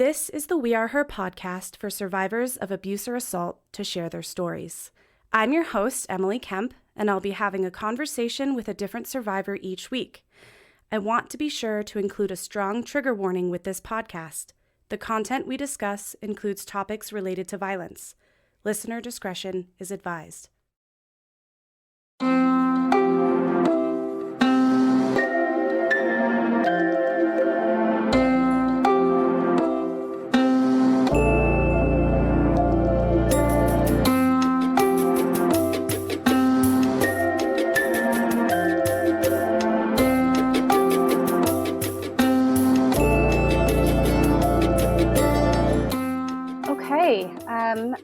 This is the We Are Her podcast for survivors of abuse or assault to share their stories. I'm your host, Emily Kemp, and I'll be having a conversation with a different survivor each week. I want to be sure to include a strong trigger warning with this podcast. The content we discuss includes topics related to violence. Listener discretion is advised.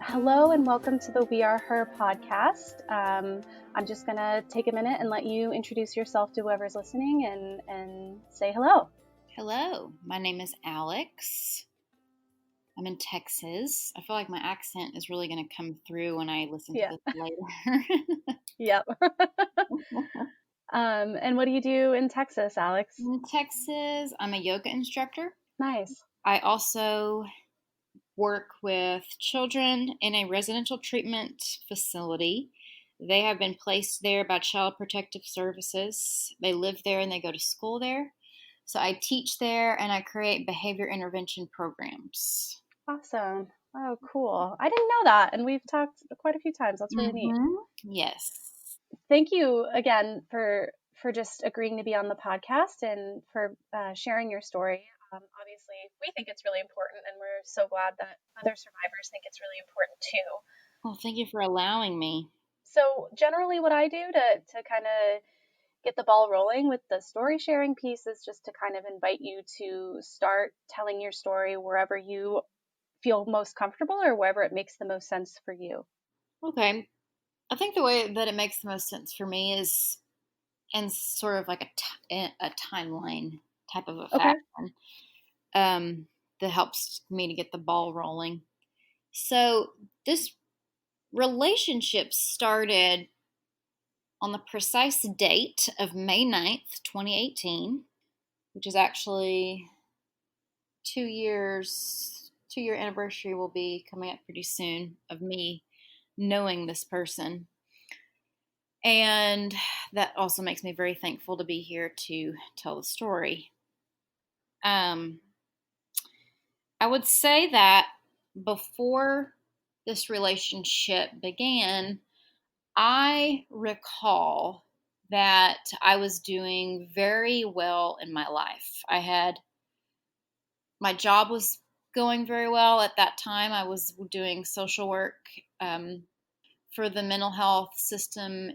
Hello and welcome to the We Are Her podcast. I'm just going to take a minute and let you introduce yourself to whoever's listening and say hello. Hello, my name is Alex. I'm in Texas. I feel like my accent is really going to come through when I listen to this later. Yep. And what do you do in Texas, Alex? In Texas, I'm a yoga instructor. Nice. I also work with children in a residential treatment facility. They have been placed there by Child Protective Services. They live there and they go to school there. So I teach there and I create behavior intervention programs. Awesome. Oh, cool. I didn't know that. And we've talked quite a few times. That's really neat. Yes. Thank you again for just agreeing to be on the podcast and for sharing your story. Obviously, we think it's really important, and we're so glad that other survivors think it's really important too. Well, thank you for allowing me. So generally what I do to kind of get the ball rolling with the story sharing piece is just to kind of invite you to start telling your story wherever you feel most comfortable or wherever it makes the most sense for you. Okay. I think the way that it makes the most sense for me is in sort of like a timeline type of a fashion that helps me to get the ball rolling. So this relationship started on the precise date of May 9th, 2018, which is actually 2 year anniversary will be coming up pretty soon of me knowing this person. And that also makes me very thankful to be here to tell the story. I would say that before this relationship began, I recall that I was doing very well in my life. My job was going very well at that time. I was doing social work for the mental health system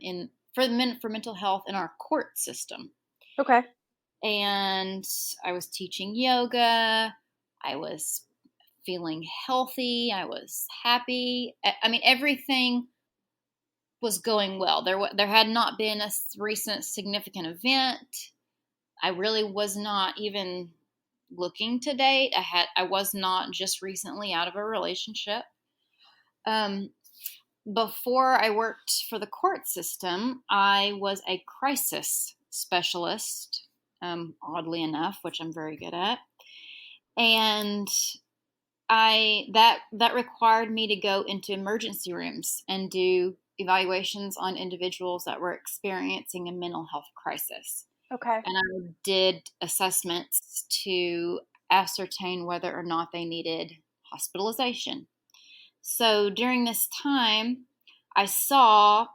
for mental health in our court system. Okay. And I was teaching yoga. I was feeling healthy. I was happy. I mean, everything was going well. There had not been a recent significant event. I really was not even looking to date. I was not just recently out of a relationship. Before I worked for the court system, I was a crisis specialist, oddly enough, which I'm very good at. And that required me to go into emergency rooms and do evaluations on individuals that were experiencing a mental health crisis. Okay. And I did assessments to ascertain whether or not they needed hospitalization. So during this time, I saw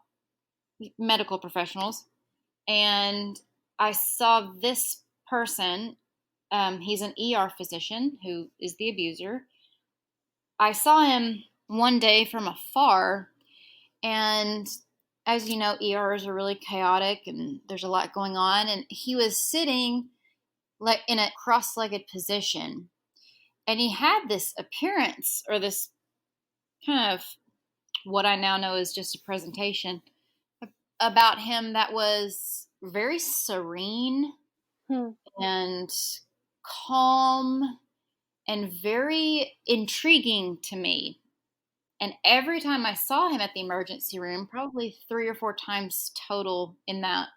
medical professionals, and I saw this person. He's an ER physician who is the abuser. I saw him one day from afar, and as you know, ERs are really chaotic and there's a lot going on, and he was sitting like in a cross-legged position, and he had this appearance or this kind of what I now know is just a presentation about him that was very serene and calm and very intriguing to me. And every time I saw him at the emergency room, probably 3 or 4 times total in that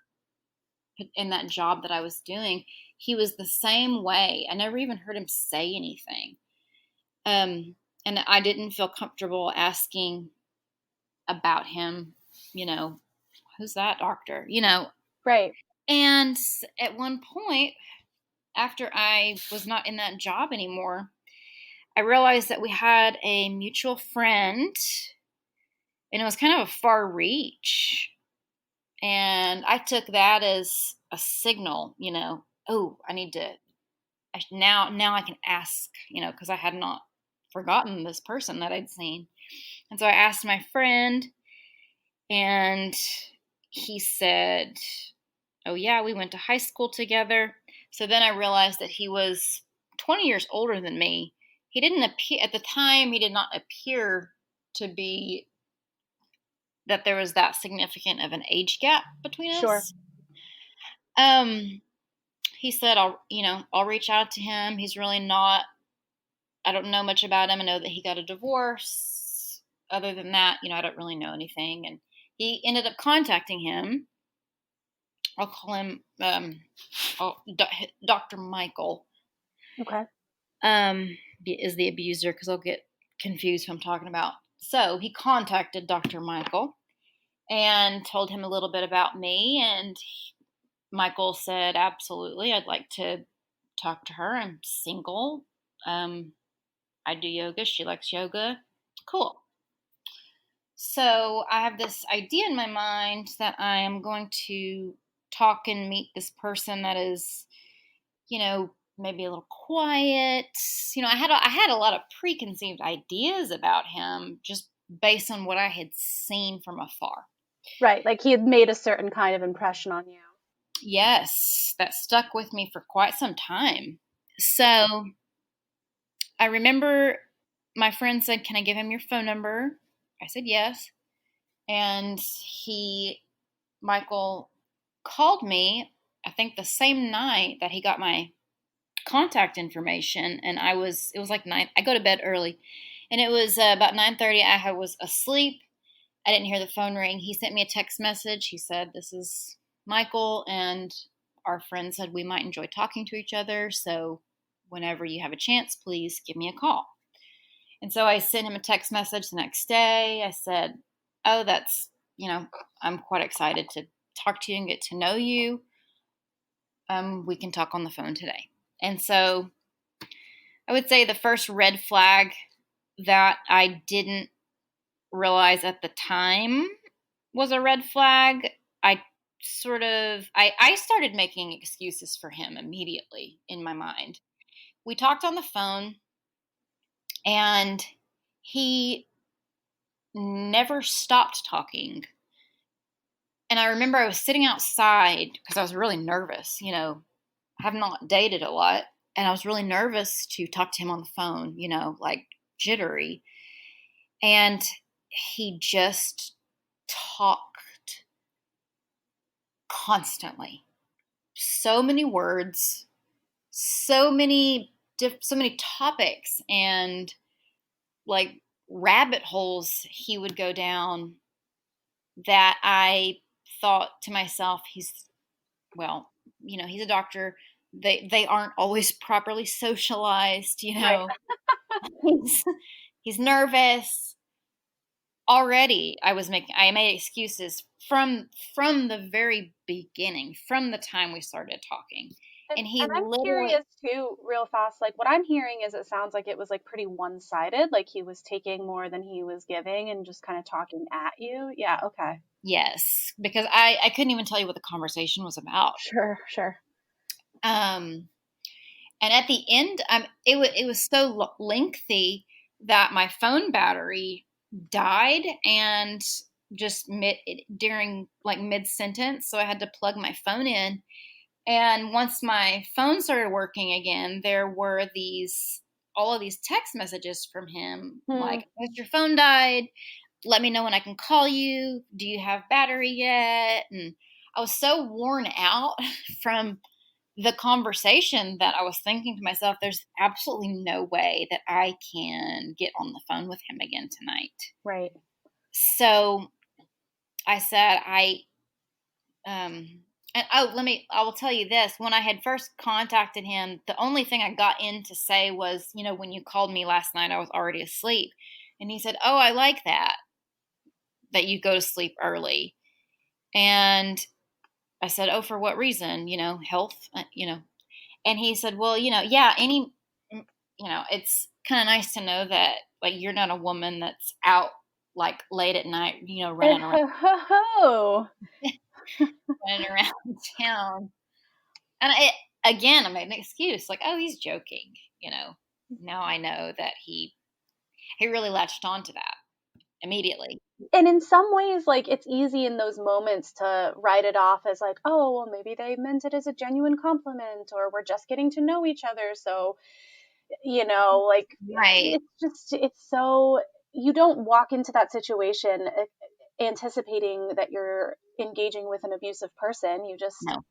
job that I was doing, he was the same way. I never even heard him say anything. And I didn't feel comfortable asking about him, who's that doctor, Right. And at one point, after I was not in that job anymore, I realized that we had a mutual friend, and it was kind of a far reach. And I took that as a signal, oh, now I can ask, because I had not forgotten this person that I'd seen. And so I asked my friend, and he said, oh, yeah, we went to high school together. So then I realized that he was 20 years older than me. He didn't appear, at the time, he did not appear to be that there was that significant of an age gap between Sure. us. He said, I'll reach out to him. He's really not, I don't know much about him. I know that he got a divorce. Other than that, I don't really know anything. And he ended up contacting him. I'll call him Dr. Michael. Okay. Is the abuser, because I'll get confused who I'm talking about. So he contacted Dr. Michael and told him a little bit about me. And Michael said, absolutely, I'd like to talk to her. I'm single. I do yoga. She likes yoga. Cool. So I have this idea in my mind that I am going to talk and meet this person that is, maybe a little quiet. I had a lot of preconceived ideas about him just based on what I had seen from afar. Right. Like he had made a certain kind of impression on you. Yes, that stuck with me for quite some time. So I remember my friend said, can I give him your phone number? I said yes. And Michael called me, I think the same night that he got my contact information. And it was like 9, I go to bed early. And it was about 9:30. I was asleep. I didn't hear the phone ring. He sent me a text message. He said, this is Michael, and our friend said we might enjoy talking to each other. So whenever you have a chance, please give me a call. And so I sent him a text message the next day. I said, oh, that's, I'm quite excited to talk to you and get to know you. We can talk on the phone today. And so I would say the first red flag that I didn't realize at the time was a red flag. I started making excuses for him immediately in my mind. We talked on the phone, and he never stopped talking. And I remember I was sitting outside because I was really nervous. I have not dated a lot, and I was really nervous to talk to him on the phone, like jittery. And he just talked constantly. So many words, so many topics, and like rabbit holes he would go down that I thought to myself, he's a doctor. They aren't always properly socialized, Right. he's nervous. Already I made excuses from the very beginning, from the time we started talking. And he And I'm literally, curious too, real fast, like what I'm hearing is it sounds like it was like pretty one-sided, like he was taking more than he was giving and just kind of talking at you. Yeah, okay. yes, because I couldn't even tell you what the conversation was about. Sure. And at the end, it was so lengthy that my phone battery died, and just during like mid sentence, so I had to plug my phone in. And once my phone started working again, there were all of these text messages from him, like, has your phone died? Let me know when I can call you. Do you have battery yet? And I was so worn out from the conversation that I was thinking to myself, there's absolutely no way that I can get on the phone with him again tonight. Right. So I said, And I will tell you this. When I had first contacted him, the only thing I got in to say was, when you called me last night, I was already asleep. And he said, "Oh, I like that you go to sleep early." And I said, "Oh, for what reason? Health, And he said, "Well, yeah, it's kind of nice to know that like you're not a woman that's out like late at night, running around, Oh, running around town." And again, I made an excuse like, "Oh, he's joking." Now I know that he really latched on to that immediately. and in some ways, like, it's easy in those moments to write it off as like, oh, well, maybe they meant it as a genuine compliment, or we're just getting to know each other. So, like, Right. it's so, you don't walk into that situation anticipating that you're engaging with an abusive person. You just, No.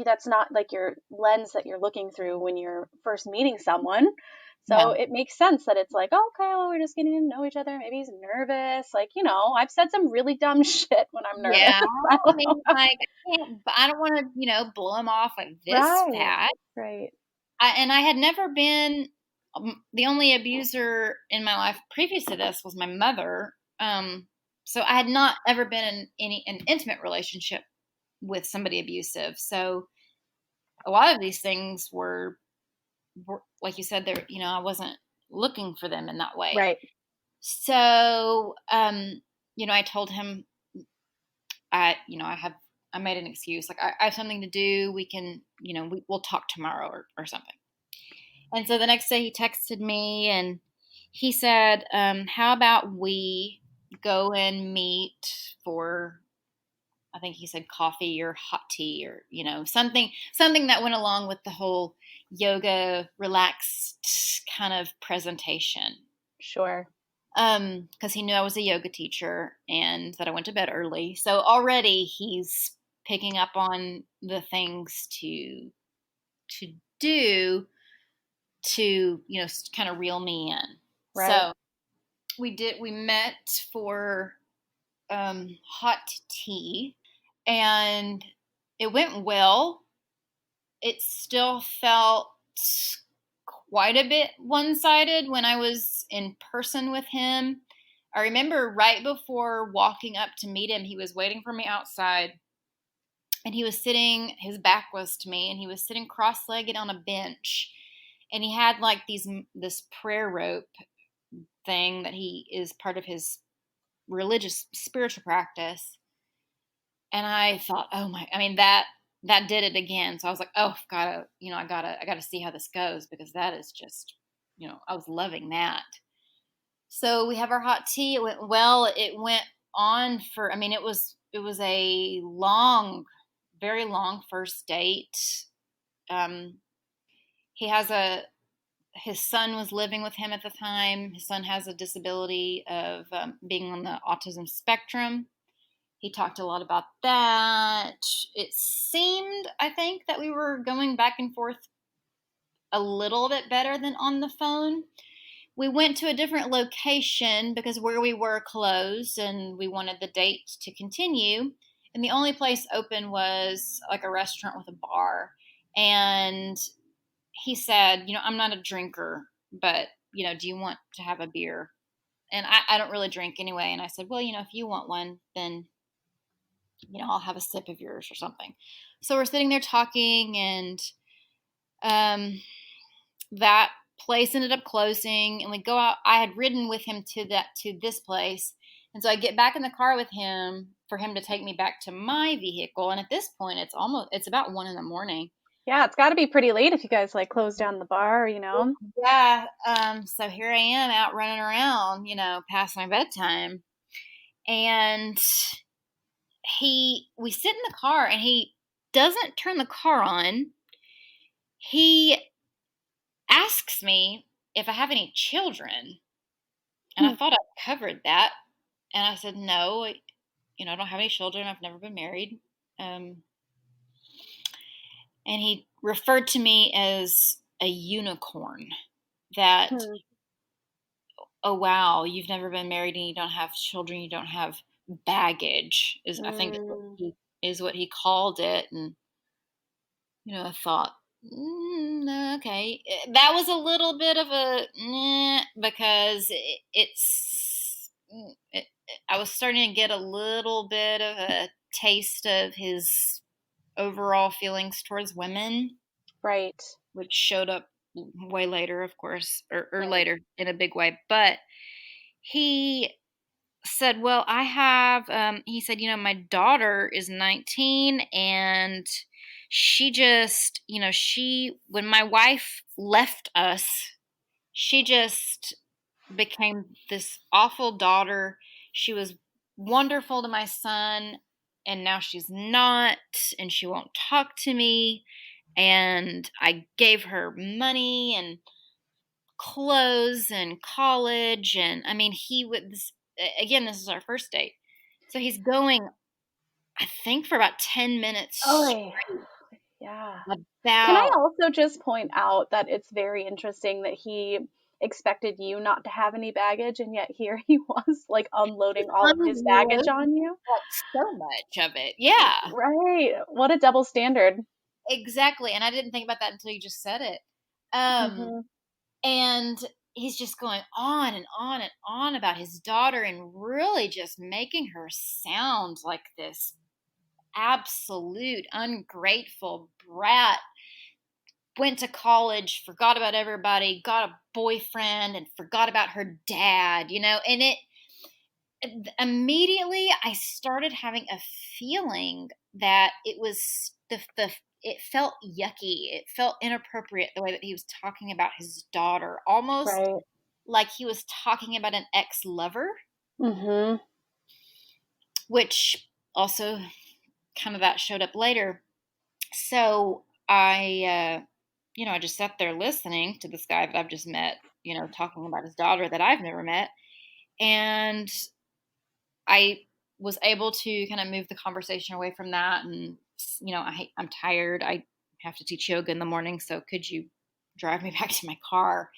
that's not like your lens that you're looking through when you're first meeting someone. So No. it makes sense that it's like, okay, well, we're just getting to know each other. Maybe he's nervous. Like, I've said some really dumb shit when I'm nervous. Yeah. I I don't mean, know. like, I don't want to, blow him off like this Right. fast. Right. And I had never been the only abuser in my life previous to this was my mother. So I had not ever been in an intimate relationship with somebody abusive. So a lot of these things were like you said, there. I wasn't looking for them in that way. Right. So, I told him I made an excuse like I have something to do. We can, we'll talk tomorrow or something. And so the next day he texted me and he said, how about we go and meet for, I think he said coffee or hot tea or, something that went along with the whole yoga relaxed kind of presentation. Sure. Because he knew I was a yoga teacher and that I went to bed early. So already he's picking up on the things to do to kind of reel me in. Right. So we met for hot tea and it went well. It still felt quite a bit one-sided when I was in person with him. I remember right before walking up to meet him, he was waiting for me outside and he was sitting, his back was to me, and he was sitting cross-legged on a bench, and he had like this prayer rope thing that he is part of his religious spiritual practice. And I thought, oh my, I mean that did it again. So I was like, oh, I gotta see how this goes because that is just, I was loving that. So we have our hot tea. It went well. It went on for, I mean, it was a long, very long first date. Um, he has his son was living with him at the time. His son has a disability of being on the autism spectrum. He talked a lot about that. It seemed, I think, that we were going back and forth a little bit better than on the phone. We went to a different location because where we were closed and we wanted the date to continue. And the only place open was like a restaurant with a bar. And he said, I'm not a drinker, but, do you want to have a beer? And I don't really drink anyway. And I said, well, if you want one, then, I'll have a sip of yours or something. So we're sitting there talking and um, that place ended up closing and we go out. I had ridden with him to this place. And so I get back in the car with him for him to take me back to my vehicle. And at this point, it's about 1 a.m. Yeah, it's got to be pretty late if you guys like close down the bar, Yeah. So here I am out running around, past my bedtime. And we sit in the car and he doesn't turn the car on. He asks me if I have any children. And I thought I covered that. And I said, no, I don't have any children. I've never been married. And he referred to me as a unicorn that, Hmm. oh, wow, you've never been married and you don't have children. You don't have baggage is, I think, is what Mm. he is what he called it. And, I thought, okay. That was a little bit of a, because I was starting to get a little bit of a taste of his overall feelings towards women. Right. Which showed up way later, of course, or Right. later in a big way. But he said, well, I have, he said, my daughter is 19 and she just, when my wife left us, she just became this awful daughter. She was wonderful to my son, and now she's not, and she won't talk to me. And I gave her money and clothes and college. And I mean, again, this is our first date. So he's going, I think, for about 10 minutes Oh, yeah. Can I about. also just point out that it's very interesting that he expected you not to have any baggage, and yet here he was like unloading all of his baggage on you? So much of it. Yeah. Right. What a double standard. Exactly. And I didn't think about that until you just said it. Mm-hmm. And he's just going on and on and on about his daughter and really just making her sound like this absolute ungrateful brat. Went to college, forgot about everybody, got a boyfriend, and forgot about her dad, and immediately I started having a feeling that it was it felt yucky. It felt inappropriate the way that he was talking about his daughter, almost Right. like he was talking about an ex-lover, Mm-hmm. which also kind of that showed up later. So I just sat there listening to this guy that I've just met, talking about his daughter that I've never met. And I was able to kind of move the conversation away from that. And, I'm tired. I have to teach yoga in the morning. So could you drive me back to my car?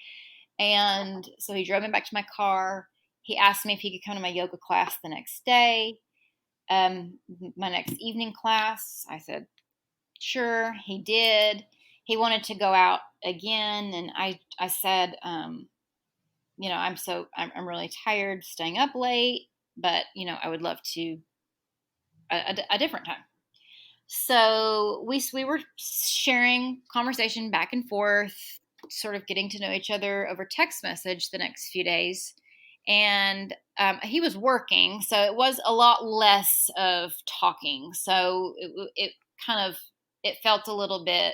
And so he drove me back to my car. He asked me if he could come to my yoga class the next day. My next evening class, I said, sure. He did. He wanted to go out again. And I said, I'm really tired staying up late, but I would love to a different time. So we were sharing conversation back and forth, sort of getting to know each other over text message the next few days. And he was working, so it was a lot less of talking. So it felt a little bit,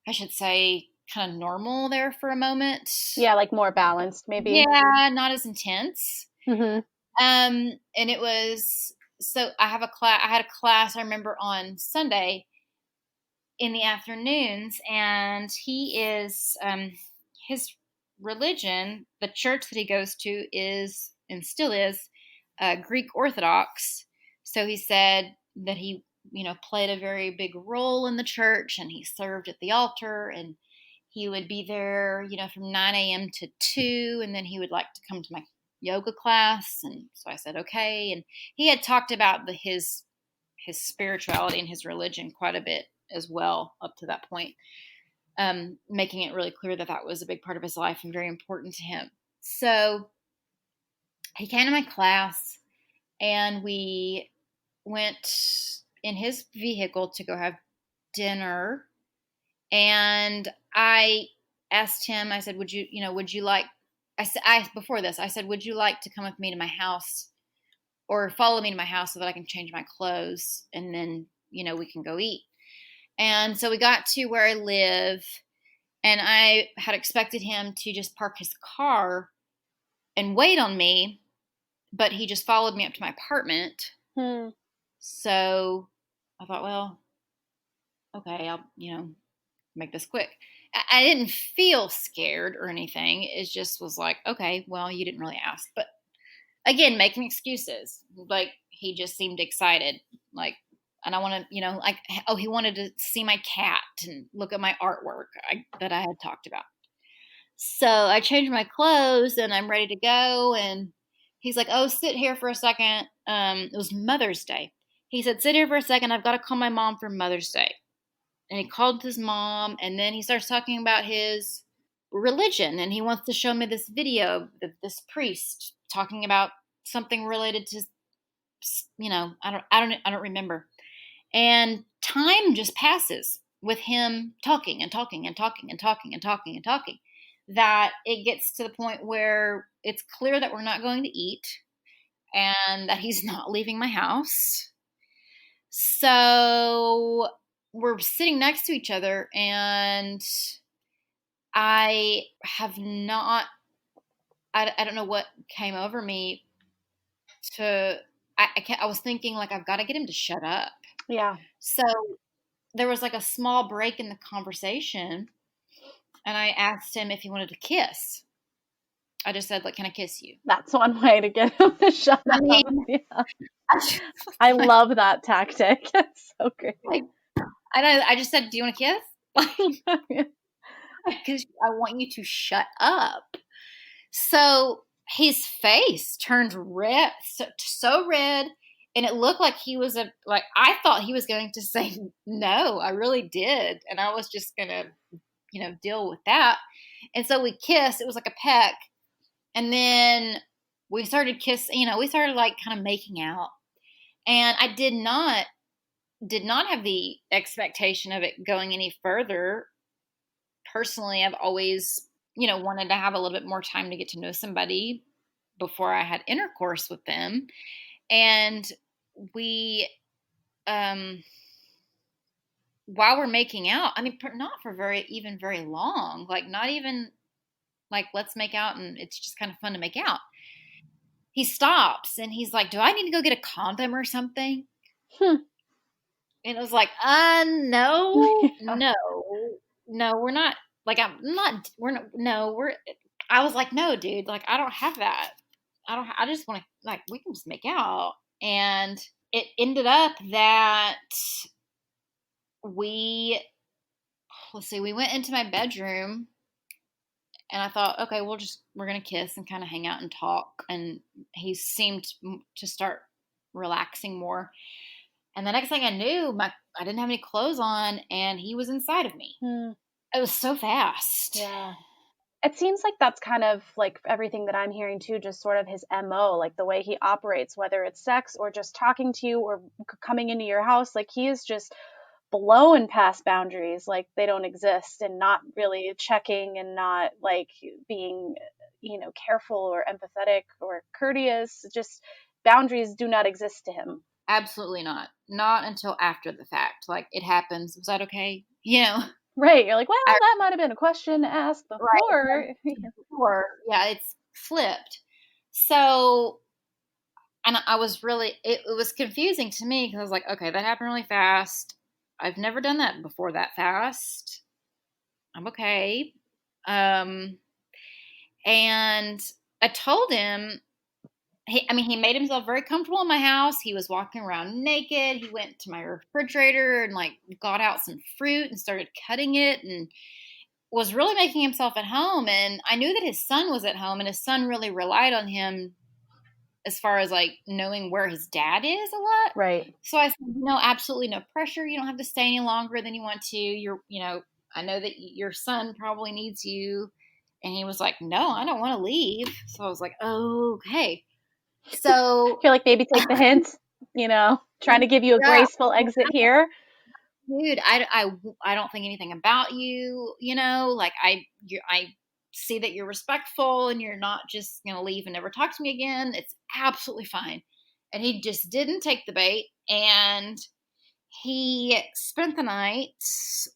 I should say, kind of normal there for a moment. Yeah, like more balanced, maybe. Yeah, not as intense. Mm-hmm. And it was, so I had a class, I remember, on Sunday in the afternoons, and he is, his religion, the church that he goes to is, and still is, Greek Orthodox. So he said that he, played a very big role in the church, and he served at the altar, and he would be there, from 9 a.m. to 2, and then he would like to come to my yoga class. And so I said, okay. And he had talked about his spirituality and his religion quite a bit as well up to that point, making it really clear that that was a big part of his life and very important to him. So he came to my class, and we went in his vehicle to go have dinner. And I asked him, I said, would you like, before this, I said, would you like to come with me to my house or follow me to my house so that I can change my clothes, and then, we can go eat. And so we got to where I live, and I had expected him to just park his car and wait on me, but he just followed me up to my apartment. So I thought, well, okay, I'll, make this quick. I didn't feel scared or anything. It just was like, okay, well, you didn't really ask. But again, making excuses. Like, he just seemed excited. Like, and I want to, like, oh, he wanted to see my cat and look at my artwork that I had talked about. So I changed my clothes and I'm ready to go. And he's like, oh, sit here for a second. It was Mother's Day. He said, sit here for a second. I've got to call my mom for Mother's Day. And he called his mom, and then he starts talking about his religion, and he wants to show me this video of this priest talking about something related to, I don't remember. And time just passes with him talking and talking and talking and talking and talking and talking, that it gets to the point where it's clear that we're not going to eat and that he's not leaving my house. So we're sitting next to each other, and I have not, I don't know what came over me I was thinking, like, I've got to get him to shut up. Yeah. So there was like a small break in the conversation, and I asked him if he wanted to kiss. I just said, like, can I kiss you? That's one way to get him to shut up. Yeah. I love that tactic. It's so great. Like, I just said, do you want to kiss? Because I want you to shut up. So his face turned red, so red, and it looked like he was I thought he was going to say no. I really did, and I was just gonna, deal with that. And so we kissed. It was like a peck, and then we started kissing. We started like kind of making out, and I did not have the expectation of it going any further. Personally, I've always, wanted to have a little bit more time to get to know somebody before I had intercourse with them. And we, while we're making out, I mean, not for very long, like not even like, let's make out and it's just kind of fun to make out. He stops and he's like, do I need to go get a condom or something? And it was like, no, no, we're not. Like, I was like, no, dude, like, I don't have that. I just want to, like, we can just make out. And it ended up that we went into my bedroom, and I thought, okay, we're going to kiss and kind of hang out and talk. And he seemed to start relaxing more. And the next thing I knew, I didn't have any clothes on, and he was inside of me. It was so fast. Yeah. It seems like that's kind of like everything that I'm hearing too, just sort of his MO, like the way he operates, whether it's sex or just talking to you or coming into your house. Like he is just blowing past boundaries, like they don't exist, and not really checking and not like being, careful or empathetic or courteous. Just boundaries do not exist to him. Absolutely not. Not until after the fact. Like, it happens. Was that okay? Right. You're like, well, that might have been a question to ask before. Right. Before. Yeah, it's flipped. So, and I was really, it was confusing to me because I was like, okay, that happened really fast. I've never done that before that fast. I'm okay. And I told him, he made himself very comfortable in my house. He was walking around naked. He went to my refrigerator and like got out some fruit and started cutting it and was really making himself at home. And I knew that his son was at home, and his son really relied on him as far as like knowing where his dad is a lot. Right. So I said, absolutely no pressure. You don't have to stay any longer than you want to. I know that your son probably needs you. And he was like, no, I don't want to leave. So I was like, oh, okay. So you're like, maybe take the hint, trying to give you a graceful exit here. Dude, I don't think anything about you, like I see that you're respectful and you're not just going to leave and never talk to me again. It's absolutely fine. And he just didn't take the bait, and he spent the night,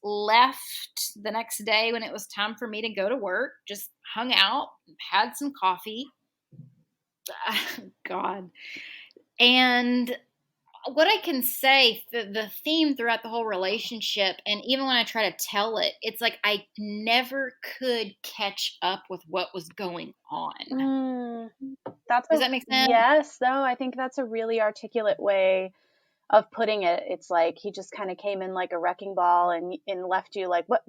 left the next day when it was time for me to go to work, just hung out, had some coffee. God. And what I can say, the theme throughout the whole relationship, and even when I try to tell it, it's like I never could catch up with what was going on. Does that make sense? Yes, though. I think that's a really articulate way of putting it. It's like he just kind of came in like a wrecking ball and left you like what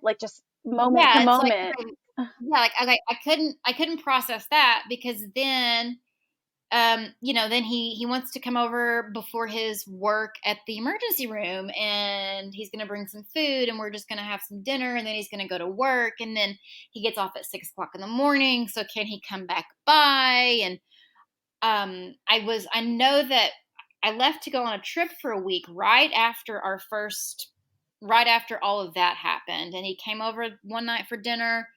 like just moment to moment. Like, okay, I couldn't process that, because then then he wants to come over before his work at the emergency room, and he's going to bring some food, and we're just going to have some dinner, and then he's going to go to work, and then he gets off at 6:00 in the morning. So can he come back by? And I know that I left to go on a trip for a week right after all of that happened, and he came over one night for dinner,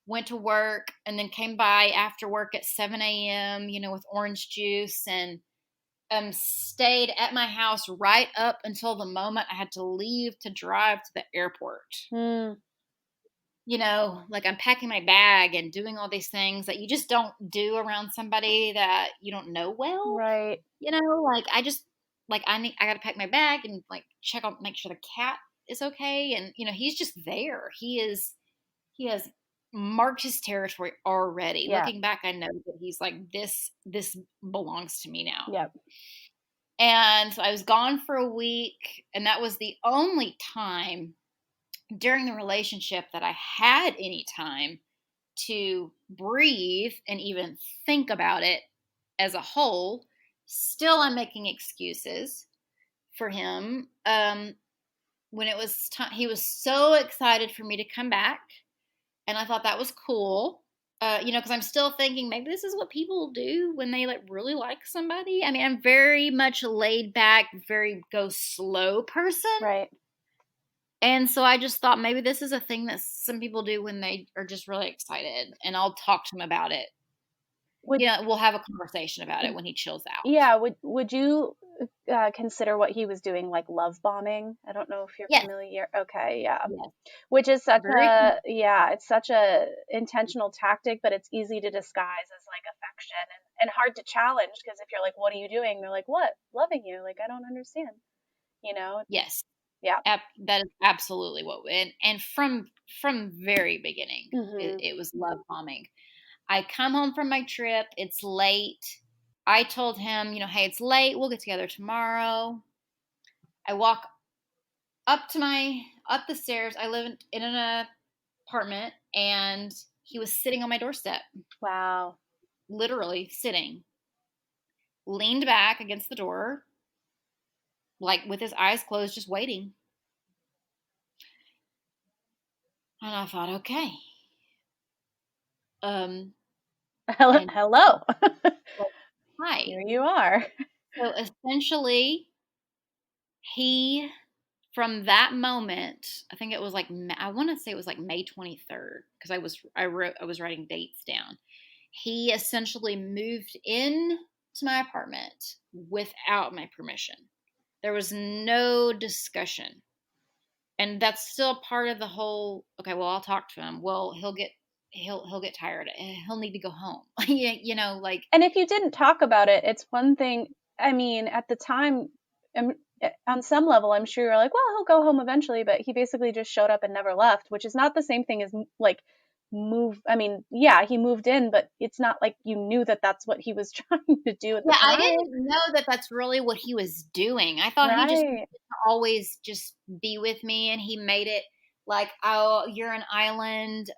went to work, and then came by after work at 7 a.m., with orange juice, and stayed at my house right up until the moment I had to leave to drive to the airport. Mm. Like I'm packing my bag and doing all these things that you just don't do around somebody that you don't know well. Right. Like I just, like I got to pack my bag and like make sure the cat is okay. And, he's just there. He has marked his territory already. Yeah. Looking back, I know that he's like, this belongs to me now. Yep. And so I was gone for a week, and that was the only time during the relationship that I had any time to breathe and even think about it as a whole. Still, I'm making excuses for him. When it was time, he was so excited for me to come back. And I thought that was cool, because I'm still thinking maybe this is what people do when they really like somebody. I mean, I'm very much a laid back, very go slow person. Right. And so I just thought maybe this is a thing that some people do when they are just really excited, and I'll talk to him about it. We'll have a conversation about it when he chills out. Yeah. Would you consider what he was doing like love bombing? I don't know if you're familiar. Okay. Yeah. Yes. Which is it's such a intentional tactic, but it's easy to disguise as like affection and hard to challenge, because if you're like, what are you doing? They're like, what? Loving you. Like, I don't understand, Yes. Yeah. That is absolutely what, and from very beginning, Mm-hmm. it was love bombing. I come home from my trip. It's late. I told him, hey, it's late. We'll get together tomorrow. I walk up the stairs. I live in an apartment, and he was sitting on my doorstep. Wow. Literally sitting, leaned back against the door, like with his eyes closed, just waiting. And I thought, okay. Hello. Hi. Here you are. So essentially, from that moment, I think it was like, I want to say it was like May 23rd, because I was writing dates down. He essentially moved in to my apartment without my permission. There was no discussion. And that's still part of the whole, okay, well, I'll talk to him. Well, he'll get tired. He'll need to go home. Like. And if you didn't talk about it, it's one thing. I mean, at the time, on some level, I'm sure you're like, well, he'll go home eventually, but he basically just showed up and never left, which is not the same thing as like move. I mean, yeah, he moved in, but it's not like you knew that that's what he was trying to do at the time. I didn't know that that's really what he was doing. I thought he just wanted to always just be with me, and he made it like, oh, you're an island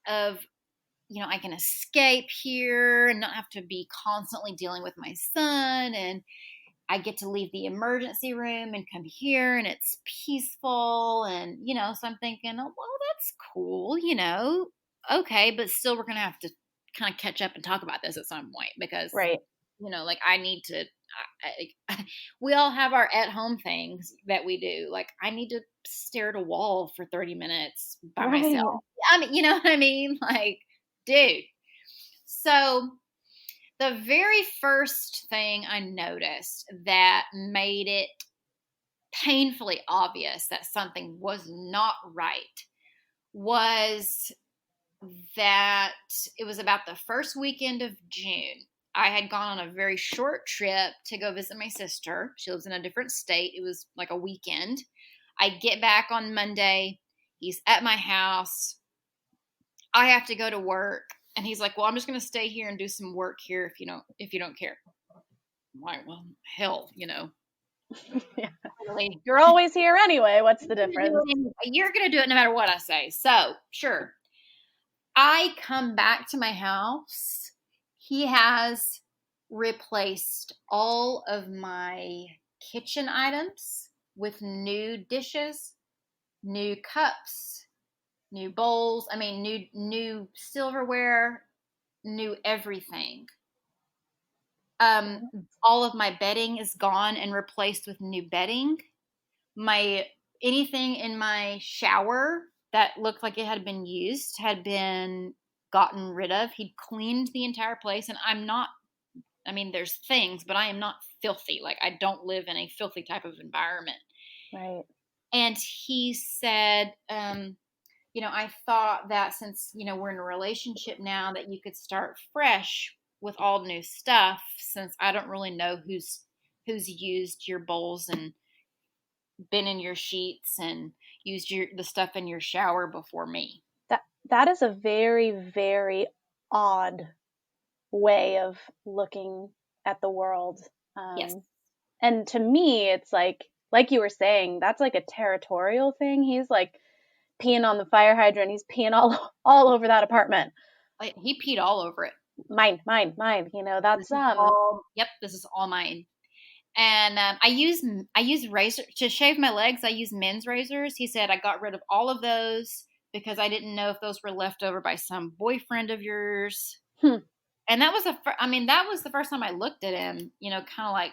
of, I can escape here and not have to be constantly dealing with my son, and I get to leave the emergency room and come here, and it's peaceful. And, so I'm thinking, oh, well, that's cool, okay, but still we're going to have to kind of catch up and talk about this at some point, because, right. Like I need to, we all have our at home things that we do. Like I need to stare at a wall for 30 minutes by myself. I mean, you know what I mean? Like, dude. So the very first thing I noticed that made it painfully obvious that something was not right was that it was about the first weekend of June. I had gone on a very short trip to go visit my sister. She lives in a different state. It was like a weekend. I get back on Monday. He's at my house. I have to go to work. And he's like, well, I'm just going to stay here and do some work here if you don't care. I'm like, well, hell, Yeah. You're always here anyway. What's the difference? You're going to do it no matter what I say. So, sure. I come back to my house. He has replaced all of my kitchen items with new dishes, new cups, new bowls. I mean, new silverware, new everything. All of my bedding is gone and replaced with new bedding. Anything in my shower that looked like it had been used had been gotten rid of. He'd cleaned the entire place, and there's things, but I am not filthy. Like, I don't live in a filthy type of environment. Right. And he said, I thought that since, we're in a relationship now, that you could start fresh with all new stuff, since I don't really know who's used your bowls and been in your sheets and used the stuff in your shower before me. That is a very, very odd way of looking at the world. Yes. And to me, it's like you were saying, that's like a territorial thing. He's like peeing on the fire hydrant. He's peeing all over that apartment. He peed all over it. Mine. That's this is all mine. And I use razor to shave my legs. I use men's razors. He said I got rid of all of those because I didn't know if those were left over by some boyfriend of yours. And that was the first time I looked at him, kind of like.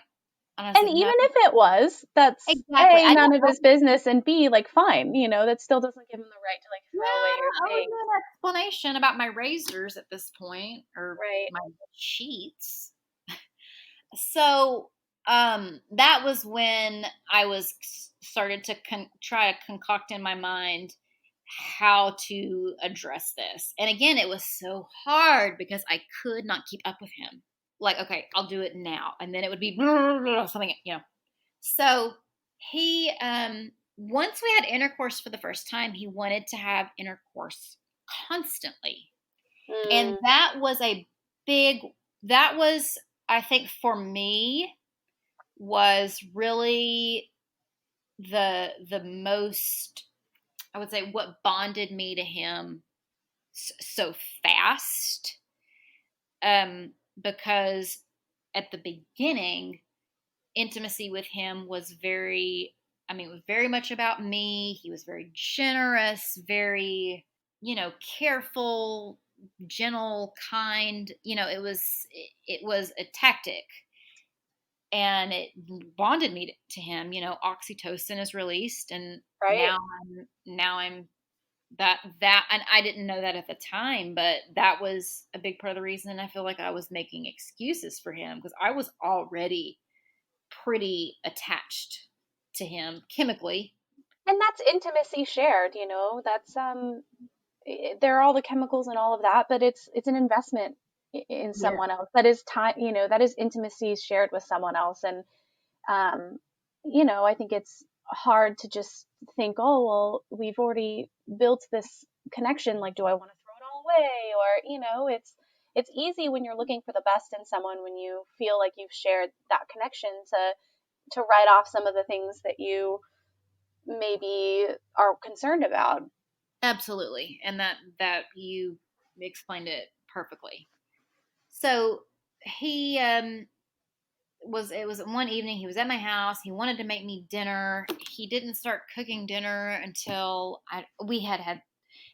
And even if it was, that's exactly. A, none of his business, and B, like, fine, that still doesn't give him the right to like throw away your things. I was an explanation about my razors at this point, or my sheets. So that was when I started to try to concoct in my mind how to address this. And again, it was so hard because I could not keep up with him. Like, okay, I'll do it now. And then it would be something, So he, once we had intercourse for the first time, he wanted to have intercourse constantly. And that was I think for me, was really the most, I would say, what bonded me to him so fast. Because at the beginning, intimacy with him was it was very much about me. He was very generous, very, careful, gentle, kind. It was a tactic. And it bonded me to him. Oxytocin is released, and now I'm that, and I didn't know that at the time, but that was a big part of the reason I feel like I was making excuses for him, because I was already pretty attached to him chemically. And that's intimacy shared, that's there are all the chemicals and all of that, but it's an investment in someone else. That is time, that is intimacy shared with someone else. And I think it's hard to just think, oh, well, we've already built this connection, like, do I want to throw it all away? Or it's easy when you're looking for the best in someone, when you feel like you've shared that connection, to write off some of the things that you maybe are concerned about. Absolutely. And that you explained it perfectly. So it was one evening, he was at my house. He wanted to make me dinner. He didn't start cooking dinner until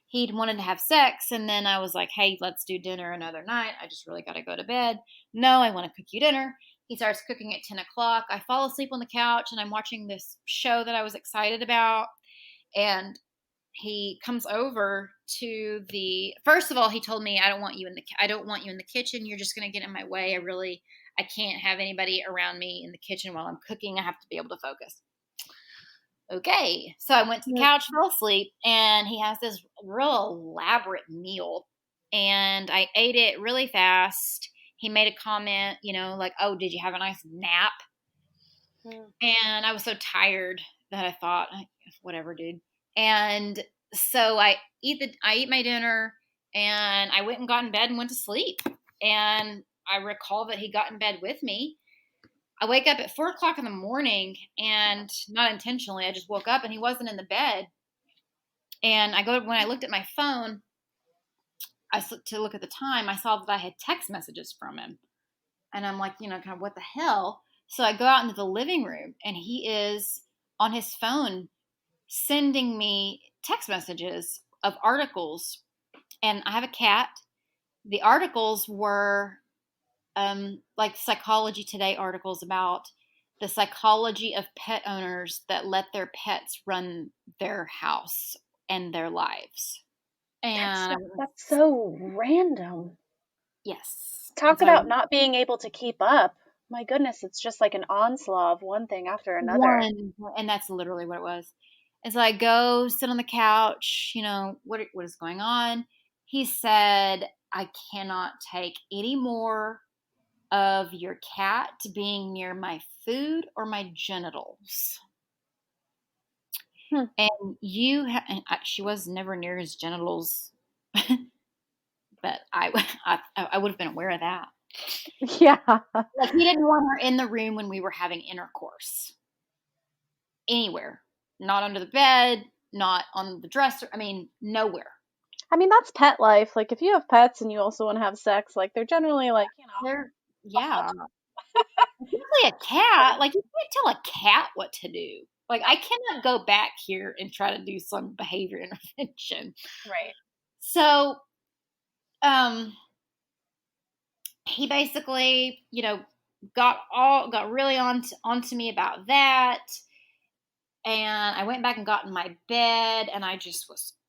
he'd wanted to have sex. And then I was like, hey, let's do dinner another night. I just really got to go to bed. No, I want to cook you dinner. He starts cooking at 10 o'clock. I fall asleep on the couch and I'm watching this show that I was excited about. And he comes over to first of all, he told me, I don't want you in the kitchen. You're just going to get in my way. I can't have anybody around me in the kitchen while I'm cooking. I have to be able to focus. Okay. So I went to the couch, fell asleep, and he has this real elaborate meal, and I ate it really fast. He made a comment, like, oh, did you have a nice nap? And I was so tired that I thought, whatever, dude. And so I eat my dinner, and I went and got in bed and went to sleep. And I recall that he got in bed with me. I wake up at 4 o'clock in the morning, and not intentionally, I just woke up and he wasn't in the bed. And when I looked at my phone, to look at the time, I saw that I had text messages from him. And I'm like, kind of what the hell? So I go out into the living room and he is on his phone sending me text messages of articles. And I have a cat. The articles were like Psychology Today articles about the psychology of pet owners that let their pets run their house and their lives. And That's so random. yes. And Talk so about not being able to keep up. My goodness, it's just like an onslaught of one thing after another. and that's literally what it was. And so I go sit on the couch, what is going on? He said, I cannot take any more of your cat being near my food or my genitals. And she was never near his genitals, but I would have been aware of that. Yeah. Like he didn't want her in the room when we were having intercourse. Anywhere. Not under the bed, not on the dresser. I mean, nowhere. I mean, that's pet life. Like, if you have pets and you also want to have sex, like, they're generally like, Yeah. Especially a cat. Like, you can't tell a cat what to do. Like, I cannot go back here and try to do some behavior intervention. Right. So, he basically, got really onto me about that. And I went back and got in my bed, and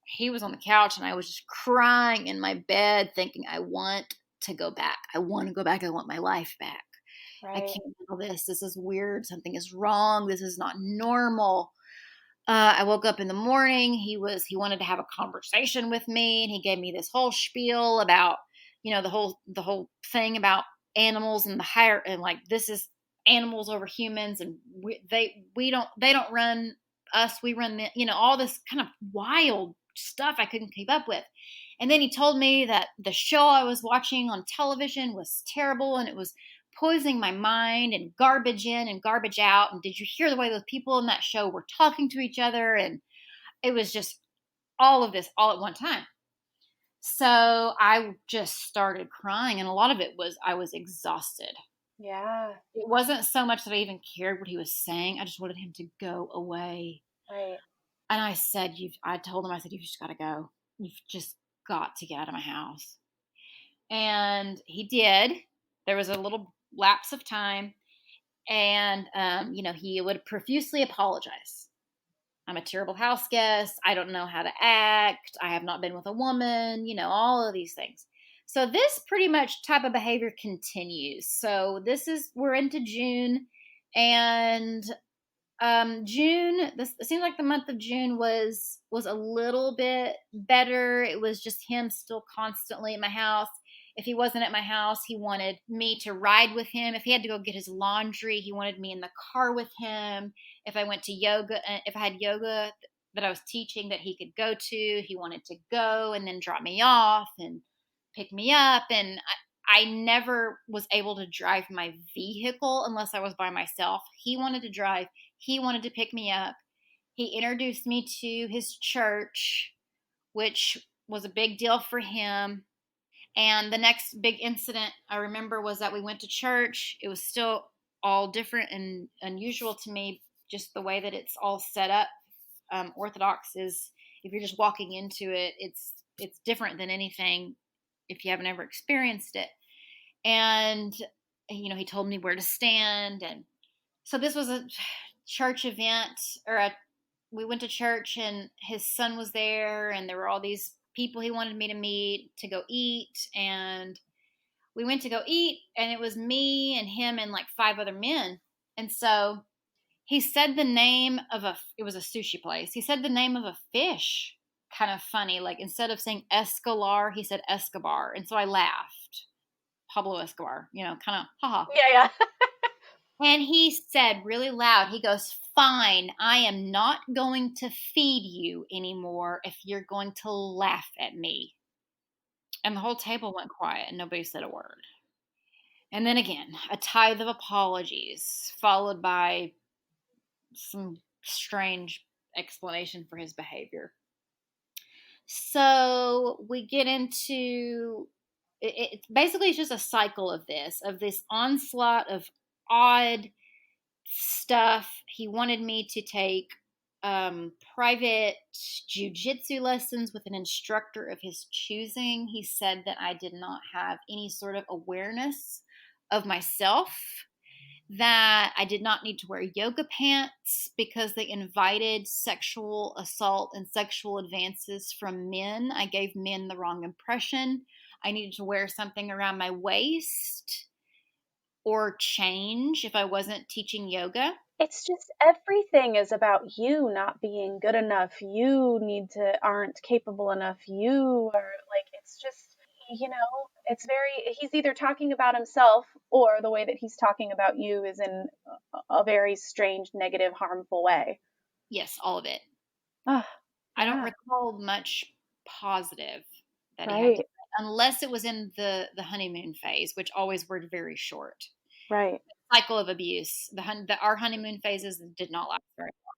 he was on the couch, and I was just crying in my bed, thinking, I want to go back. I want to go back. I want my life back. Right. I can't handle this. This is weird. Something is wrong. This is not normal. I woke up in the morning. He wanted to have a conversation with me, and he gave me this whole spiel about, the whole thing about animals and and like, this is animals over humans, and they don't run us, we run them, all this kind of wild stuff I couldn't keep up with. And then he told me that the show I was watching on television was terrible, and it was poisoning my mind, and garbage in and garbage out. And did you hear the way those people in that show were talking to each other? And it was just all of this all at one time. So I just started crying, and a lot of it was I was exhausted. Yeah. It wasn't so much that I even cared what he was saying. I just wanted him to go away. Right. And I told him, I said, you've just got to go. You've just got to get out of my house. And he did. There was a little lapse of time. And, he would profusely apologize. I'm a terrible house guest. I don't know how to act. I have not been with a woman, all of these things. So this pretty much type of behavior continues. So we're into June, and it seems like the month of June was a little bit better. It was just him still constantly at my house. If he wasn't at my house, he wanted me to ride with him. If he had to go get his laundry, he wanted me in the car with him. If I went to yoga, if I had yoga that I was teaching that he could go to, he wanted to go and then drop me off and pick me up. And I never was able to drive my vehicle unless I was by myself. He wanted to drive. He wanted to pick me up. He introduced me to his church, which was a big deal for him. And the next big incident I remember was that we went to church. It was still all different and unusual to me, just the way that it's all set up. Orthodox is, if you're just walking into it, it's different than anything if you haven't ever experienced it. And, he told me where to stand. And so this was a church event, we went to church, and his son was there, and there were all these people he wanted me to meet to go eat. And we went to go eat, and it was me and him and like 5 other men. And so he said the name of it was a sushi place. He said the name of a fish, kind of funny. Like, instead of saying Escalar, he said Escobar. And so I laughed. Pablo Escobar, kind of, haha. Yeah. And he said really loud, he goes, fine, I am not going to feed you anymore if you're going to laugh at me. And the whole table went quiet, and nobody said a word. And then again, a tithe of apologies, followed by some strange explanation for his behavior. So we get into it's basically it's just a cycle of this onslaught of odd stuff. He wanted me to take private jujitsu lessons with an instructor of his choosing. He said that I did not have any sort of awareness of myself, that I did not need to wear yoga pants because they invited sexual assault and sexual advances from men. I gave men the wrong impression. I needed to wear something around my waist or change if I wasn't teaching yoga. It's just everything is about you not being good enough. You aren't capable enough. You are like, it's just, he's either talking about himself or the way that he's talking about you is in a very strange, negative, harmful way. Yes, all of it. Oh, I don't recall much positive that he had right. to say, unless it was in the honeymoon phase, which always were very short. Right. The cycle of abuse. Our honeymoon phases did not last very long.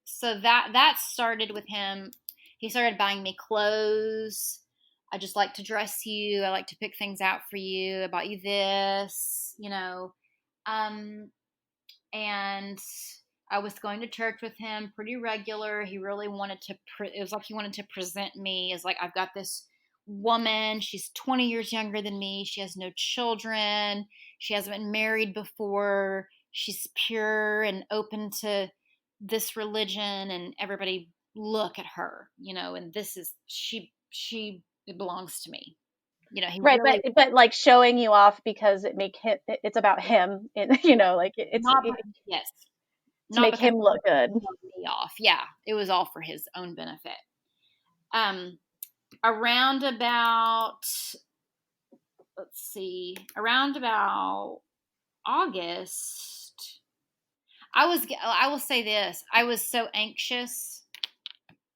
So that started with him. He started buying me clothes. I just like to dress you. I like to pick things out for you. I bought you this, and I was going to church with him pretty regular. He really wanted to, it was like he wanted to present me as like, I've got this woman. She's 20 years younger than me. She has no children. She hasn't been married before. She's pure and open to this religion, and everybody look at her, and this is, it belongs to me. He Right, really, but like showing you off because it's about him, and it's yes, to not make because him look good. me off. Yeah, it was all for his own benefit. Around about, around about August, I will say this, I was so anxious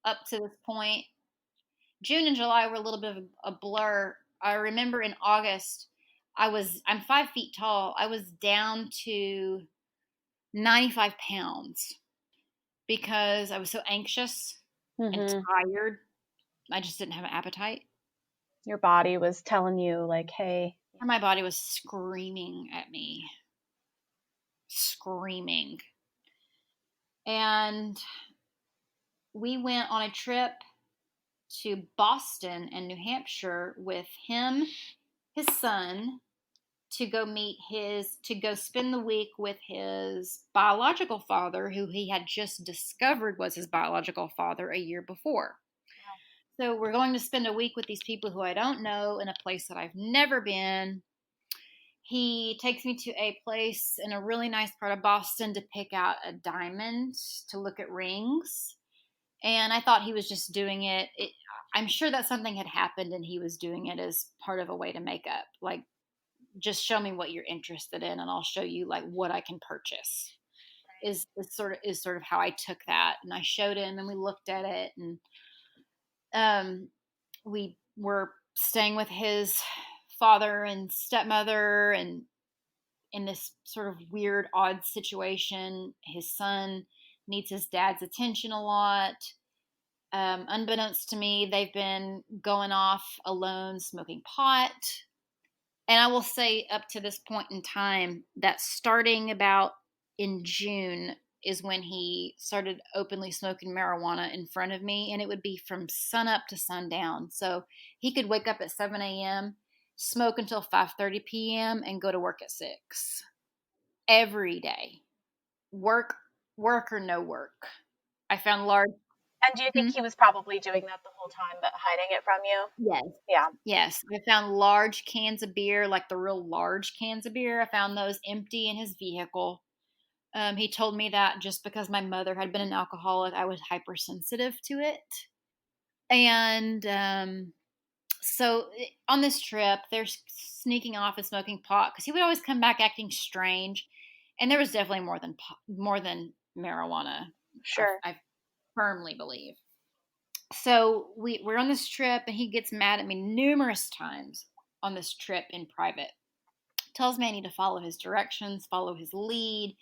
up to this point. June and July were a little bit of a blur. I remember in August, I'm 5 feet tall. I was down to 95 pounds because I was so anxious and tired. I just didn't have an appetite. Your body was telling you like, hey. My body was screaming at me. Screaming. And we went on a trip to Boston and New Hampshire with him, his son, to go spend the week with his biological father, who he had just discovered was his biological father a year before. So we're going to spend a week with these people who I don't know in a place that I've never been. He takes me to a place in a really nice part of Boston to pick out a diamond to look at rings. And I thought he was just doing it. I'm sure that something had happened and he was doing it as part of a way to make up. Like, just show me what you're interested in and I'll show you like what I can purchase. Is sort of how I took that. And I showed him and we looked at it, and we were staying with his father and stepmother, and in this sort of weird, odd situation. His son needs his dad's attention a lot. Unbeknownst to me, they've been going off alone, smoking pot. And I will say up to this point in time that starting about in June is when he started openly smoking marijuana in front of me, and it would be from sunup to sundown. So he could wake up at 7 a.m., smoke until 5:30 p.m., and go to work at 6 every day. Work or no work. I found large. And do you think he was probably doing that the whole time, but hiding it from you? Yes. Yeah. Yes. I found large cans of beer, like the real large cans of beer. I found those empty in his vehicle. He told me that just because my mother had been an alcoholic, I was hypersensitive to it. And so on this trip, they're sneaking off and smoking pot because he would always come back acting strange. And there was definitely more than marijuana. Sure. I firmly believe. So we're on this trip, and he gets mad at me numerous times on this trip in private. Tells me I need to follow his directions, follow his lead.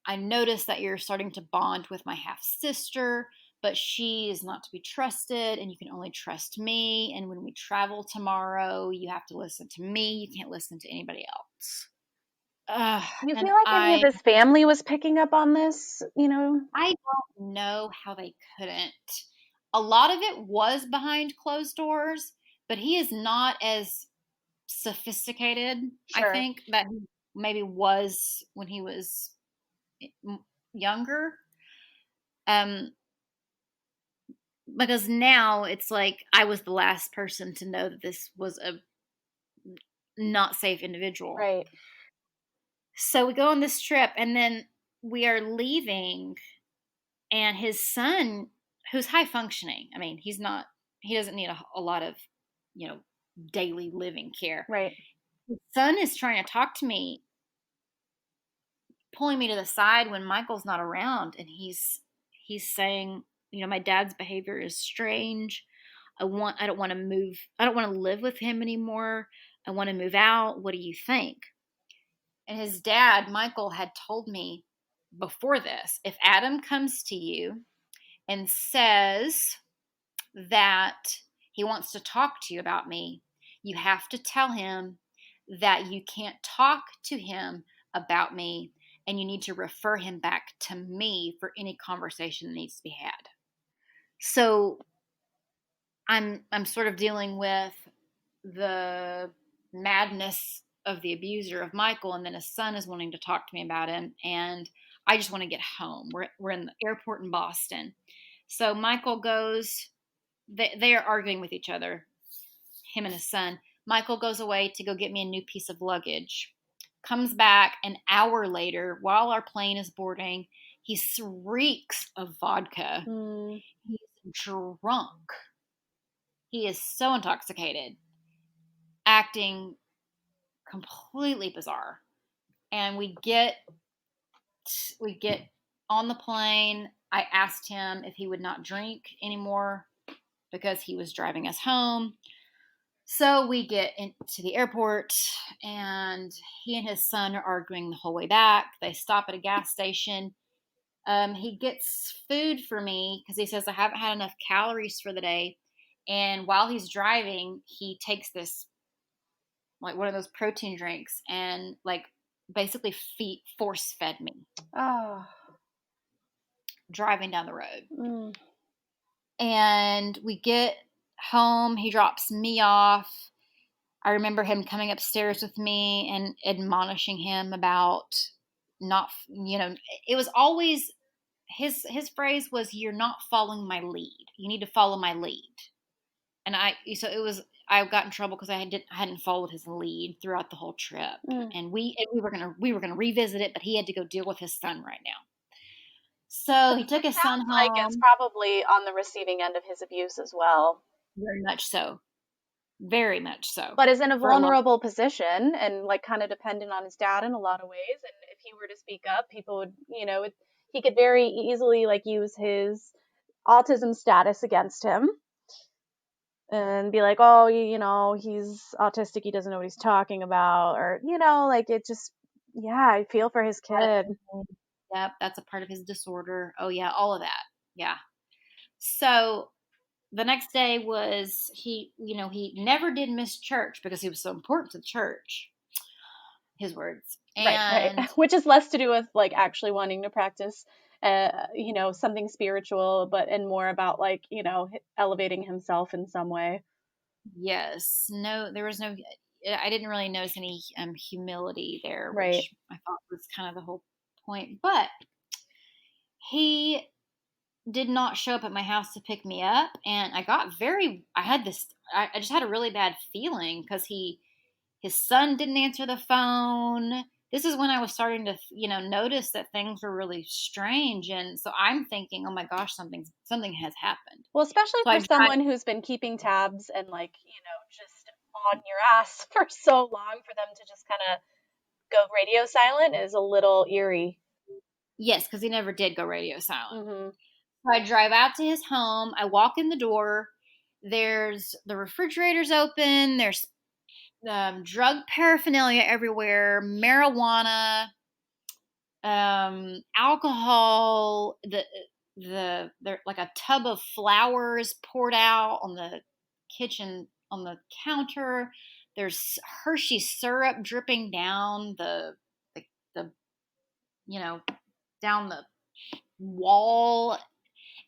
I notice that you're starting to bond with my half sister. but she is not to be trusted, and you can only trust me. And when we travel tomorrow, you have to listen to me. You can't listen to anybody else. You And feel like any of his family was picking up on this, I don't know how they couldn't. A lot of it was behind closed doors, but he is not as sophisticated, I Sure. think, that he maybe was when he was younger. Because now it's like I was the last person to know that this was a not safe individual. Right. So we go on this trip, and then we are leaving, and his son, who's high functioning, I mean, he doesn't need a lot of, daily living care. Right. His son is trying to talk to me, pulling me to the side when Michael's not around, and he's saying, my dad's behavior is strange. I don't want to move. I don't want to live with him anymore. I want to move out. What do you think? And his dad, Michael, had told me before this, if Adam comes to you and says that he wants to talk to you about me, you have to tell him that you can't talk to him about me, and you need to refer him back to me for any conversation that needs to be had. So I'm sort of dealing with the madness of the abuser of Michael, and then his son is wanting to talk to me about him, and I just want to get home. We're in the airport in Boston. So Michael goes, they are arguing with each other, him and his son. Michael goes away to go get me a new piece of luggage. Comes back an hour later while our plane is boarding. He reeks of vodka. He's drunk. He is so intoxicated, acting completely bizarre. And we get on the plane. I asked him if he would not drink anymore because he was driving us home. So we get into the airport, and he and his son are arguing the whole way back. They stop at a gas station. He gets food for me because he says I haven't had enough calories for the day. And while he's driving, he takes this, like, one of those protein drinks, and basically force fed me. Oh. Driving down the road. And we get home. He drops me off. I remember him coming upstairs with me and admonishing him about not, it was always his phrase was, "You're not following my lead. You need to follow my lead." And I got in trouble because I hadn't followed his lead throughout the whole trip. And we were gonna revisit it, but he had to go deal with his son right now. So he took his son home. Like it's probably on the receiving end of his abuse as well. Very much so. Very much so. But is in a vulnerable position and kind of dependent on his dad in a lot of ways. And if he were to speak up, people would, he could very easily use his autism status against him and be like, oh, he's autistic. He doesn't know what he's talking about. Or, it just, I feel for his kid. Yep, that's a part of his disorder. Oh, yeah, all of that. Yeah. So the next day was he never did miss church because he was so important to the church. His words. And right. Which is less to do with actually wanting to practice, something spiritual, and more about elevating himself in some way. Yes. No, there was no, I didn't really notice any humility there, right. which I thought was kind of the whole point. But he did not show up at my house to pick me up, and I just had a really bad feeling because his son didn't answer the phone. This is when I was starting to notice that things were really strange, and so I'm thinking, oh my gosh, something has happened. Well, especially for someone who's been keeping tabs and just on your ass for so long, for them to just kind of go radio silent is a little eerie. Yes, because he never did go radio silent. So I drive out to his home. I walk in the door. There's the refrigerator's open. There's drug paraphernalia everywhere, marijuana, alcohol. there like a tub of flowers poured out on the kitchen on the counter. There's Hershey syrup dripping down the down the wall,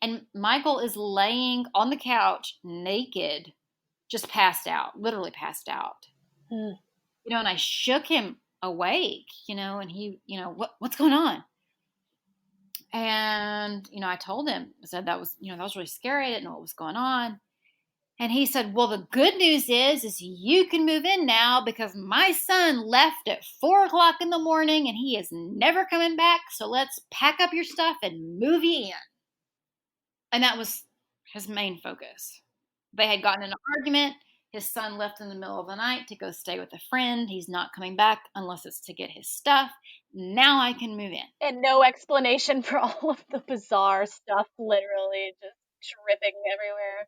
and Michael is laying on the couch naked, just passed out, literally passed out. Hmm. And I shook him awake, and he, what's going on? And, I told him, I said that was really scary. I didn't know what was going on. And he said, well, the good news is you can move in now because my son left at 4:00 in the morning and he is never coming back. So let's pack up your stuff and move you in. And that was his main focus. They had gotten in an argument. His son left in the middle of the night to go stay with a friend. He's not coming back unless it's to get his stuff. Now I can move in. And no explanation for all of the bizarre stuff, literally just dripping everywhere.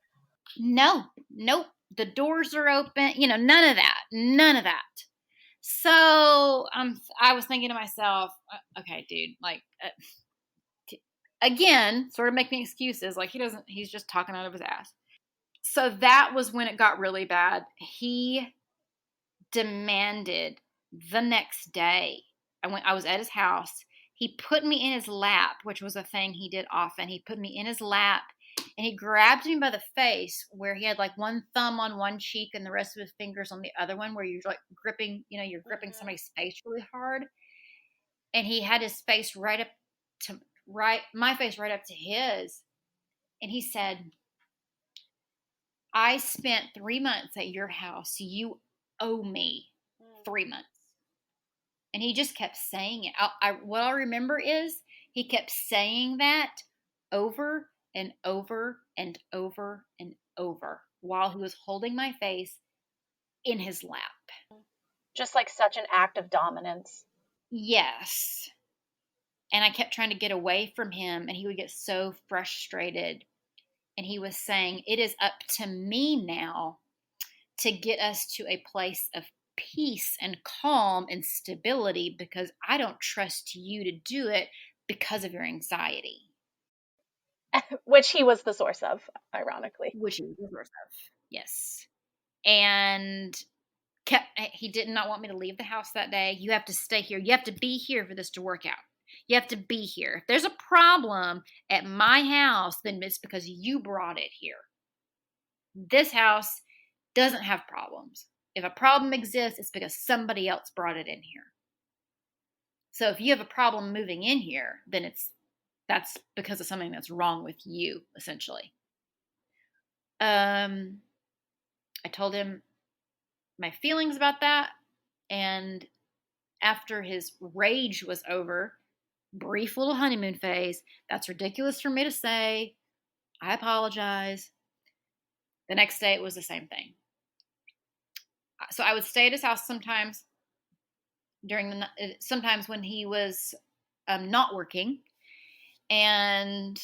No, nope. The doors are open. None of that. So I was thinking to myself, okay, dude, again, sort of making excuses. Like he's just talking out of his ass. So that was when it got really bad. He demanded the next day. I was at his house. He put me in his lap, which was a thing he did often. He put me in his lap and he grabbed me by the face where he had like one thumb on one cheek and the rest of his fingers on the other one, where you're like gripping, you're gripping somebody's face really hard. And he had his face my face right up to his. And he said, I spent 3 months at your house. You owe me 3 months. And he just kept saying it. What I remember is he kept saying that over and over and over and over while he was holding my face in his lap. Just like such an act of dominance. Yes. And I kept trying to get away from him, and he would get so frustrated. And he was saying, it is up to me now to get us to a place of peace and calm and stability because I don't trust you to do it because of your anxiety. Which he was the source of, ironically. Which he was the source of, yes. And he did not want me to leave the house that day. You have to stay here. You have to be here for this to work out. You have to be here. If there's a problem at my house, then it's because you brought it here. This house doesn't have problems. If a problem exists, it's because somebody else brought it in here. So if you have a problem moving in here, then that's because of something that's wrong with you, essentially. I told him my feelings about that, and after his rage was over, brief little honeymoon phase, that's ridiculous for me to say, I apologize. The next day it was the same thing. So I would stay at his house sometimes sometimes when he was not working, and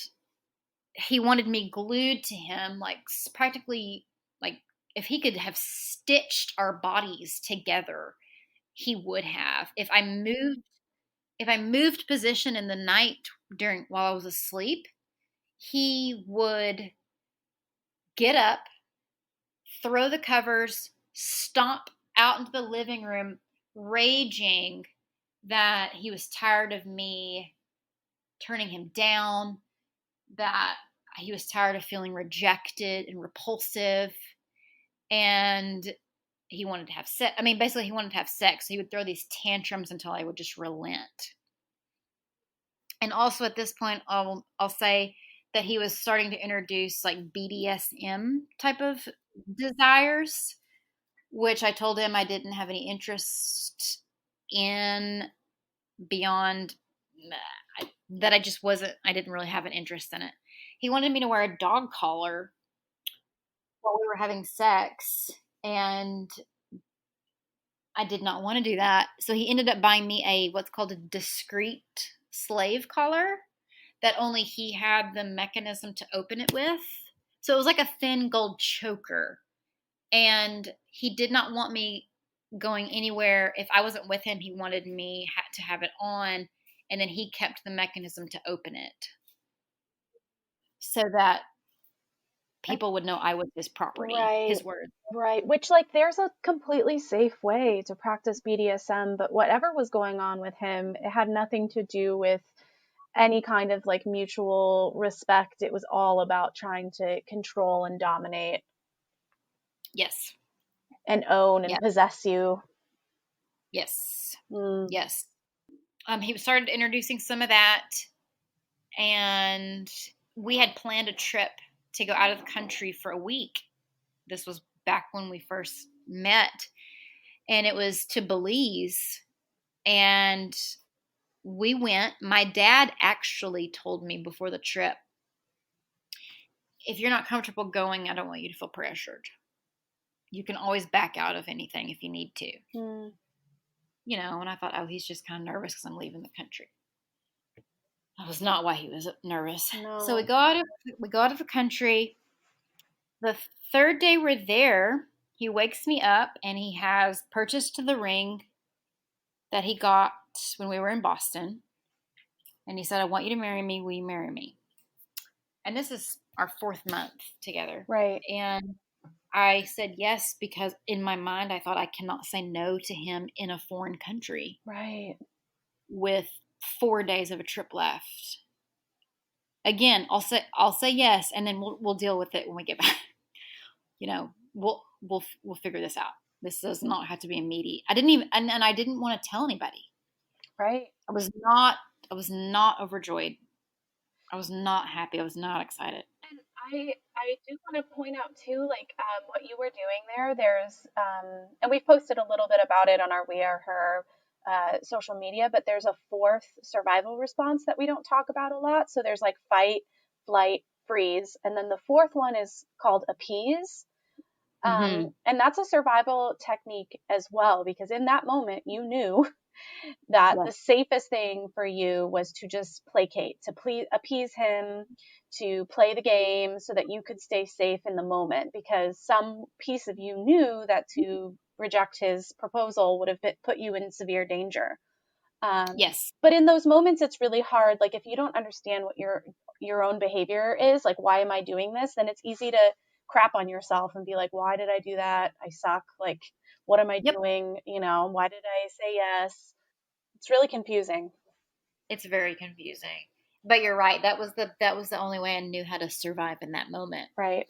he wanted me glued to him, like practically, like if he could have stitched our bodies together, he would have. If I moved position in the night while I was asleep, he would get up, throw the covers, stomp out into the living room, raging that he was tired of me turning him down, that he was tired of feeling rejected and repulsive, and he wanted to have sex. I mean, basically he wanted to have sex. So he would throw these tantrums until I would just relent. And also at this point, I'll say that he was starting to introduce like BDSM type of desires, which I told him I didn't have any interest in beyond that. I didn't really have an interest in it. He wanted me to wear a dog collar while we were having sex, and I did not want to do that. So he ended up buying me what's called a discreet slave collar that only he had the mechanism to open it with. So it was like a thin gold choker. And he did not want me going anywhere. If I wasn't with him, he wanted me to have it on, and then he kept the mechanism to open it. so that people would know I was his property, Right. his word. Right. Which, like, there's a completely safe way to practice BDSM, but whatever was going on with him, it had nothing to do with any kind of like mutual respect. It was all about trying to control and dominate Yes. and own and Yeah. possess you. Yes. Mm. Yes. He started introducing some of that, and we had planned a trip to go out of the country for a week. This was back when we first met, and it was to Belize, and we went. My dad actually told me before the trip, if you're not comfortable going, I don't want you to feel pressured. You can always back out of anything if you need to. Mm. You know, and I thought, oh, he's just kind of nervous because I'm leaving the country. That was not why he was nervous. No. So we go out of the country. The third day we're there, he wakes me up and he has purchased the ring that he got when we were in Boston. And he said, I want you to marry me. Will you marry me? And this is our 4th month together. Right. And I said yes, because in my mind, I thought I cannot say no to him in a foreign country. Right. With 4 days of a trip left. Again, I'll say yes, and then we'll deal with it when we get back. You know, we'll figure this out. This does not have to be immediate. I didn't even, and I didn't want to tell anybody. Right. I was not overjoyed. I was not happy. I was not excited. And I do want to point out too, like what you were doing there. There's and we've posted a little bit about it on our We Are Her social media, but there's a 4th survival response that we don't talk about a lot. So there's like fight, flight, freeze, and then the 4th one is called appease. And that's a survival technique as well, because in that moment you knew that the safest thing for you was to just placate, to appease him, to play the game so that you could stay safe in the moment, because some piece of you knew that to reject his proposal would have put you in severe danger. Yes. But in those moments, it's really hard. Like if you don't understand what your own behavior is, like, why am I doing this? Then it's easy to crap on yourself and be like, why did I do that? I suck. Like, what am I doing? You know, why did I say yes? It's really confusing. It's very confusing. But you're right. That was the only way I knew how to survive in that moment. Right.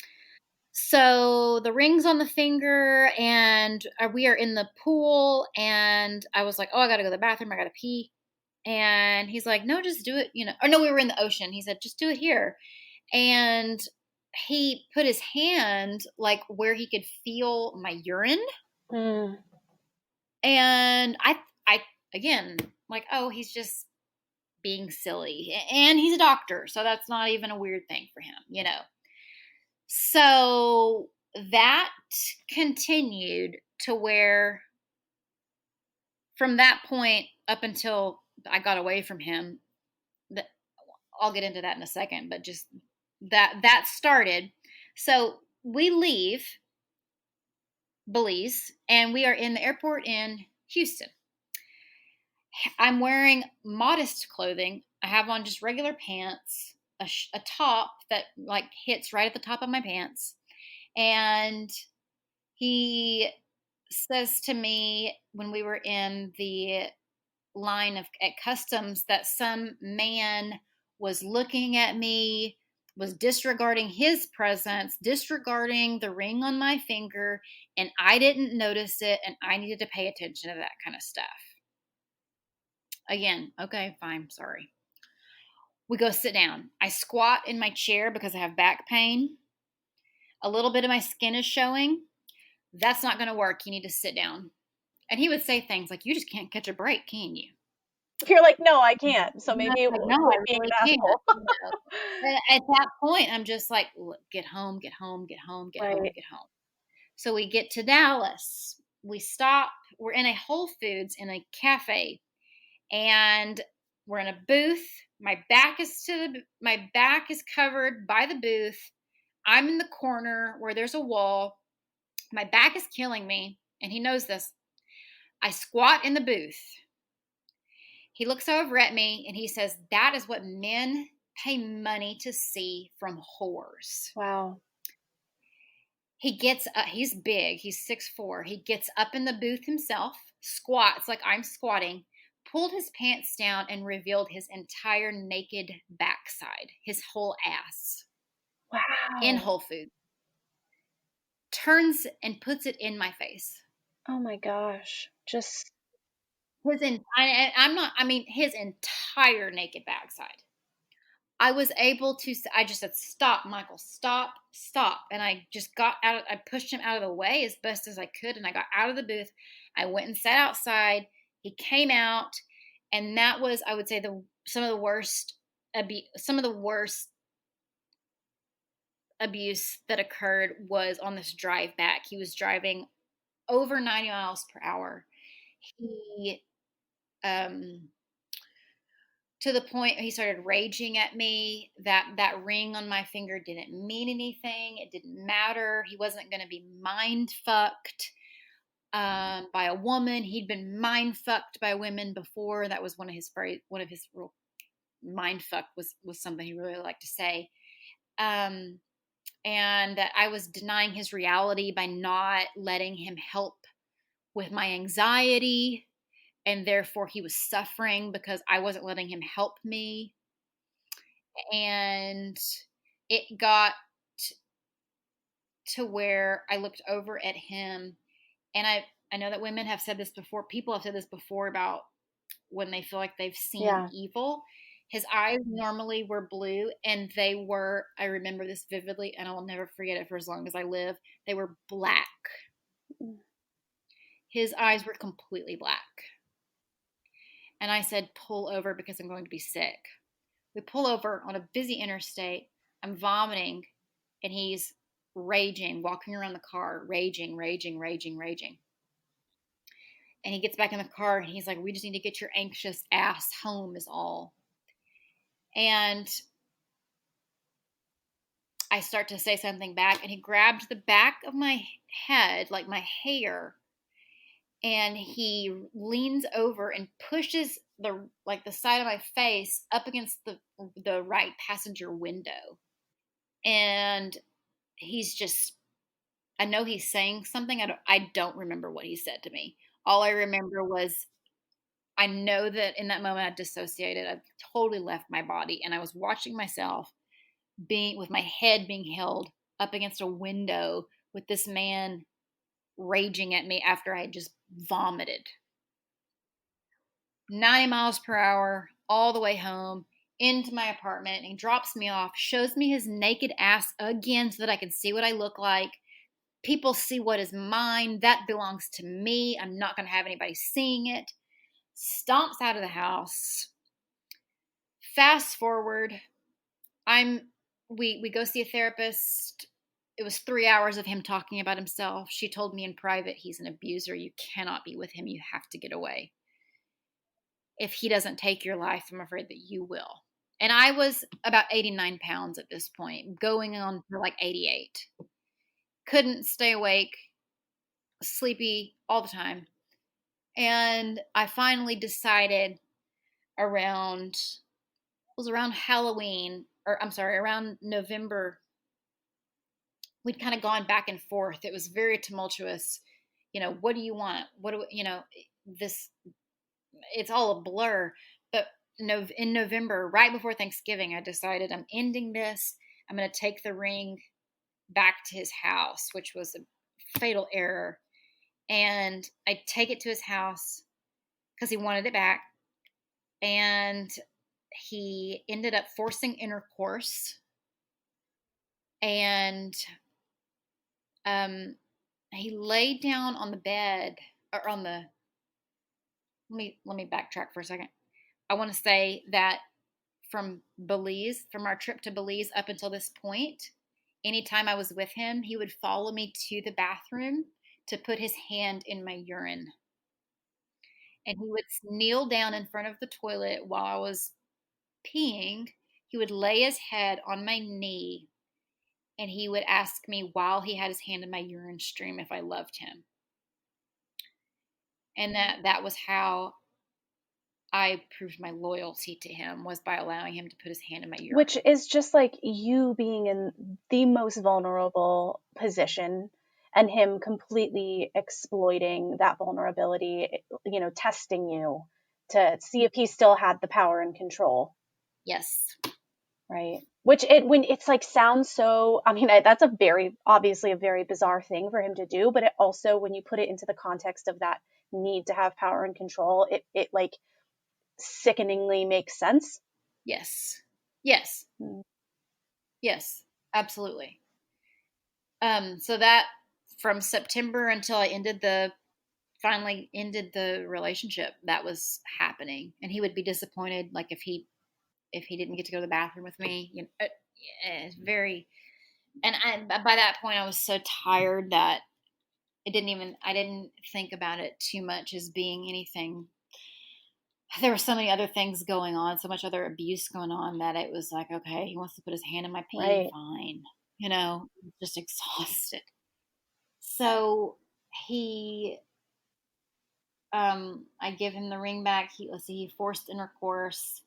So the ring's on the finger, and we are in the pool, and I was like, oh, I got to go to the bathroom. I got to pee. And he's like, no, just do it. You know, or no, we were in the ocean. He said, just do it here. And he put his hand like where he could feel my urine. And I again, like, oh, he's just being silly. And he's a doctor, so that's not even a weird thing for him, you know. So that continued to where from that point up until I got away from him, I'll get into that in a second, but just that started. So we leave Belize and we are in the airport in Houston. I'm wearing modest clothing. I have on just regular pants, a top that like hits right at the top of my pants. And he says to me when we were in the line at customs that some man was looking at me, was disregarding his presence, disregarding the ring on my finger, and I didn't notice it, and I needed to pay attention to that kind of stuff. Again, okay, fine, sorry. We go sit down. I squat in my chair because I have back pain. A little bit of my skin is showing. That's not going to work. You need to sit down. And he would say things like, you just can't catch a break, can you? You're like, no, I can't. So maybe like, no, I really can't. You know? At that point, I'm just like, get home, get home, get home, get home, get home. So we get to Dallas. We stop. We're in a Whole Foods in a cafe. And we're in a booth. My back is covered by the booth. I'm in the corner where there's a wall. My back is killing me, and he knows this. I squat in the booth. He looks over at me and he says, that is what men pay money to see from whores. Wow. He gets he's big, he's 6'4". He gets up in the booth himself, squats like I'm squatting, pulled his pants down and revealed his entire naked backside, his whole ass in Wow. Whole Foods. Turns and puts it in my face. Oh my gosh. Just his entire naked backside. I was able to, I just said, stop, Michael, stop, stop. And I just I pushed him out of the way as best as I could. And I got out of the booth. I went and sat outside. He came out. And that was, I would say, some of the worst abuse that occurred was on this drive back. He was driving over 90 miles per hour. He, to the point he started raging at me. That ring on my finger didn't mean anything. It didn't matter. He wasn't going to be mind fucked by a woman. He'd been mind fucked by women before. That was one of his real mind fuck was something he really liked to say. And that I was denying his reality by not letting him help with my anxiety. And therefore he was suffering because I wasn't letting him help me. And it got to where I looked over at him, and I know that women have said this before. People have said this before about when they feel like they've seen evil. His eyes normally were blue, and they were, I remember this vividly, and I will never forget it for as long as I live. They were black. His eyes were completely black. And I said, pull over because I'm going to be sick. We pull over on a busy interstate. I'm vomiting, and he's raging, walking around the car, raging. And he gets back in the car, and he's like, we just need to get your anxious ass home is all. And I start to say something back, and he grabbed the back of my head, like my hair, and he leans over and pushes the side of my face up against the right passenger window. And he's just, I know he's saying something. I don't remember what he said to me. All I remember was, I know that in that moment I dissociated. I totally left my body, and I was watching myself with my head being held up against a window with this man raging at me after I had just vomited. 90 miles per hour all the way home into my apartment. And he drops me off, shows me his naked ass again so that I can see what I look like. People see what is mine. That belongs to me. I'm not going to have anybody seeing it. Stomps out of the house. Fast forward, we go see a therapist. It was 3 hours of him talking about himself. She told me in private, he's an abuser. You cannot be with him. You have to get away. If he doesn't take your life, I'm afraid that you will. And I was about 89 pounds at this point, going on for like 88. Couldn't stay awake, sleepy all the time. And I finally decided around Halloween, around November. We'd kind of gone back and forth. It was very tumultuous. What do you want? It's all a blur. But in November, right before Thanksgiving, I decided I'm ending this. I'm going to take the ring back to his house, which was a fatal error. And I take it to his house because he wanted it back. And he ended up forcing intercourse. And he laid down on the bed, or on the, let me backtrack for a second. I want to say that from our trip to Belize up until this point, anytime I was with him, he would follow me to the bathroom to put his hand in my urine. And he would kneel down in front of the toilet while I was peeing. He would lay his head on my knee, and he would ask me while he had his hand in my urine stream if I loved him. And that was how I proved my loyalty to him was by allowing him to put his hand in my urine. Which is just like you being in the most vulnerable position and him completely exploiting that vulnerability, testing you to see if he still had the power and control. Yes. Right. Which when it's like sounds so, I mean, that's obviously a very bizarre thing for him to do, but it also, when you put it into the context of that need to have power and control, it like sickeningly makes sense. Yes. Yes. Yes, absolutely. So that from September until I finally ended the relationship, that was happening. And he would be disappointed, like if he didn't get to go to the bathroom with me, it's very, and by that point I was so tired that I didn't think about it too much as being anything. There were so many other things going on, so much other abuse going on, that it was like, okay, he wants to put his hand in my pee, Right. fine. Just exhausted. So I give him the ring back. He forced intercourse.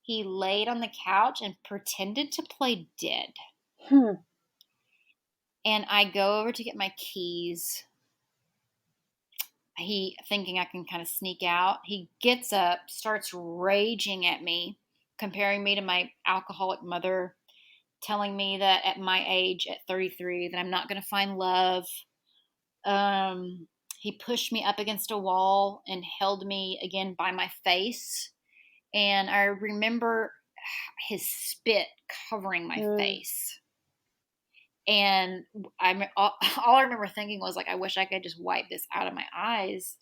He laid on the couch and pretended to play dead. And I go over to get my keys. He, thinking I can kind of sneak out, he gets up, starts raging at me, comparing me to my alcoholic mother, telling me that at my age, at 33, that I'm not going to find love. He pushed me up against a wall and held me again by my face. And I remember his spit covering my face. And all I remember thinking was like, I wish I could just wipe this out of my eyes,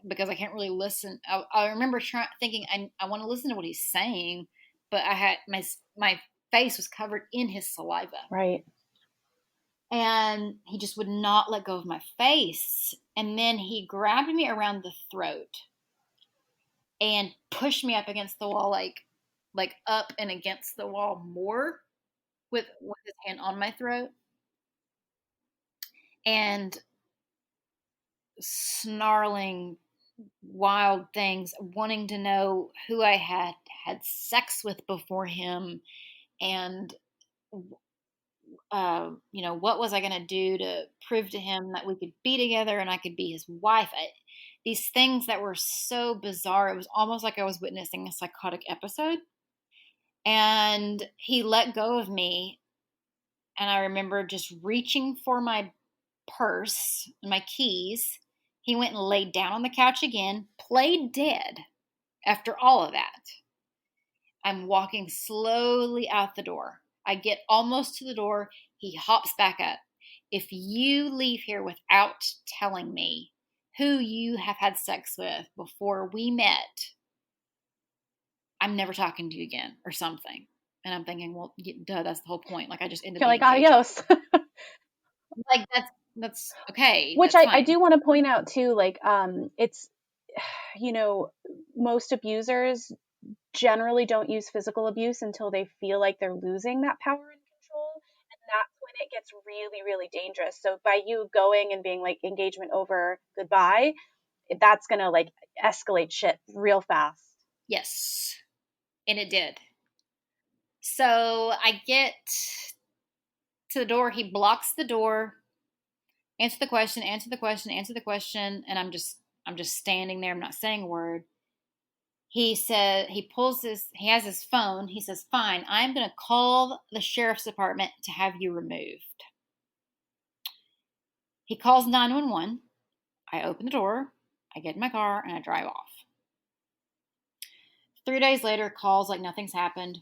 because I can't really listen. I remember thinking, I want to listen to what he's saying, but I had my face was covered in his saliva. Right. And he just would not let go of my face. And then he grabbed me around the throat and pushed me up against the wall, like up and against the wall more, with his hand on my throat, and snarling wild things, wanting to know who I had sex with before him, and what was I going to do to prove to him that we could be together and I could be his wife. These things that were so bizarre. It was almost like I was witnessing a psychotic episode. And he let go of me. And I remember just reaching for my purse and my keys. He went and laid down on the couch again, played dead. After all of that, I'm walking slowly out the door. I get almost to the door. He hops back up. If you leave here without telling me who you have had sex with before we met, I'm never talking to you again, or something. And I'm thinking, well, duh, that's the whole point. Like, I just ended. You're like, adios. Like, that's okay. Which that's I do want to point out too, like, it's, most abusers generally don't use physical abuse until they feel like they're losing that power and control. And that's when it gets really, really dangerous. So by you going and being like, engagement over, goodbye, that's going to like escalate shit real fast. Yes. And it did. So I get to the door. He blocks the door. Answer the question, answer the question, answer the question. And I'm just standing there. I'm not saying a word. He said, he has his phone. He says, fine, I'm going to call the sheriff's department to have you removed. He calls 911. I open the door. I get in my car and I drive off. 3 days later, calls like nothing's happened.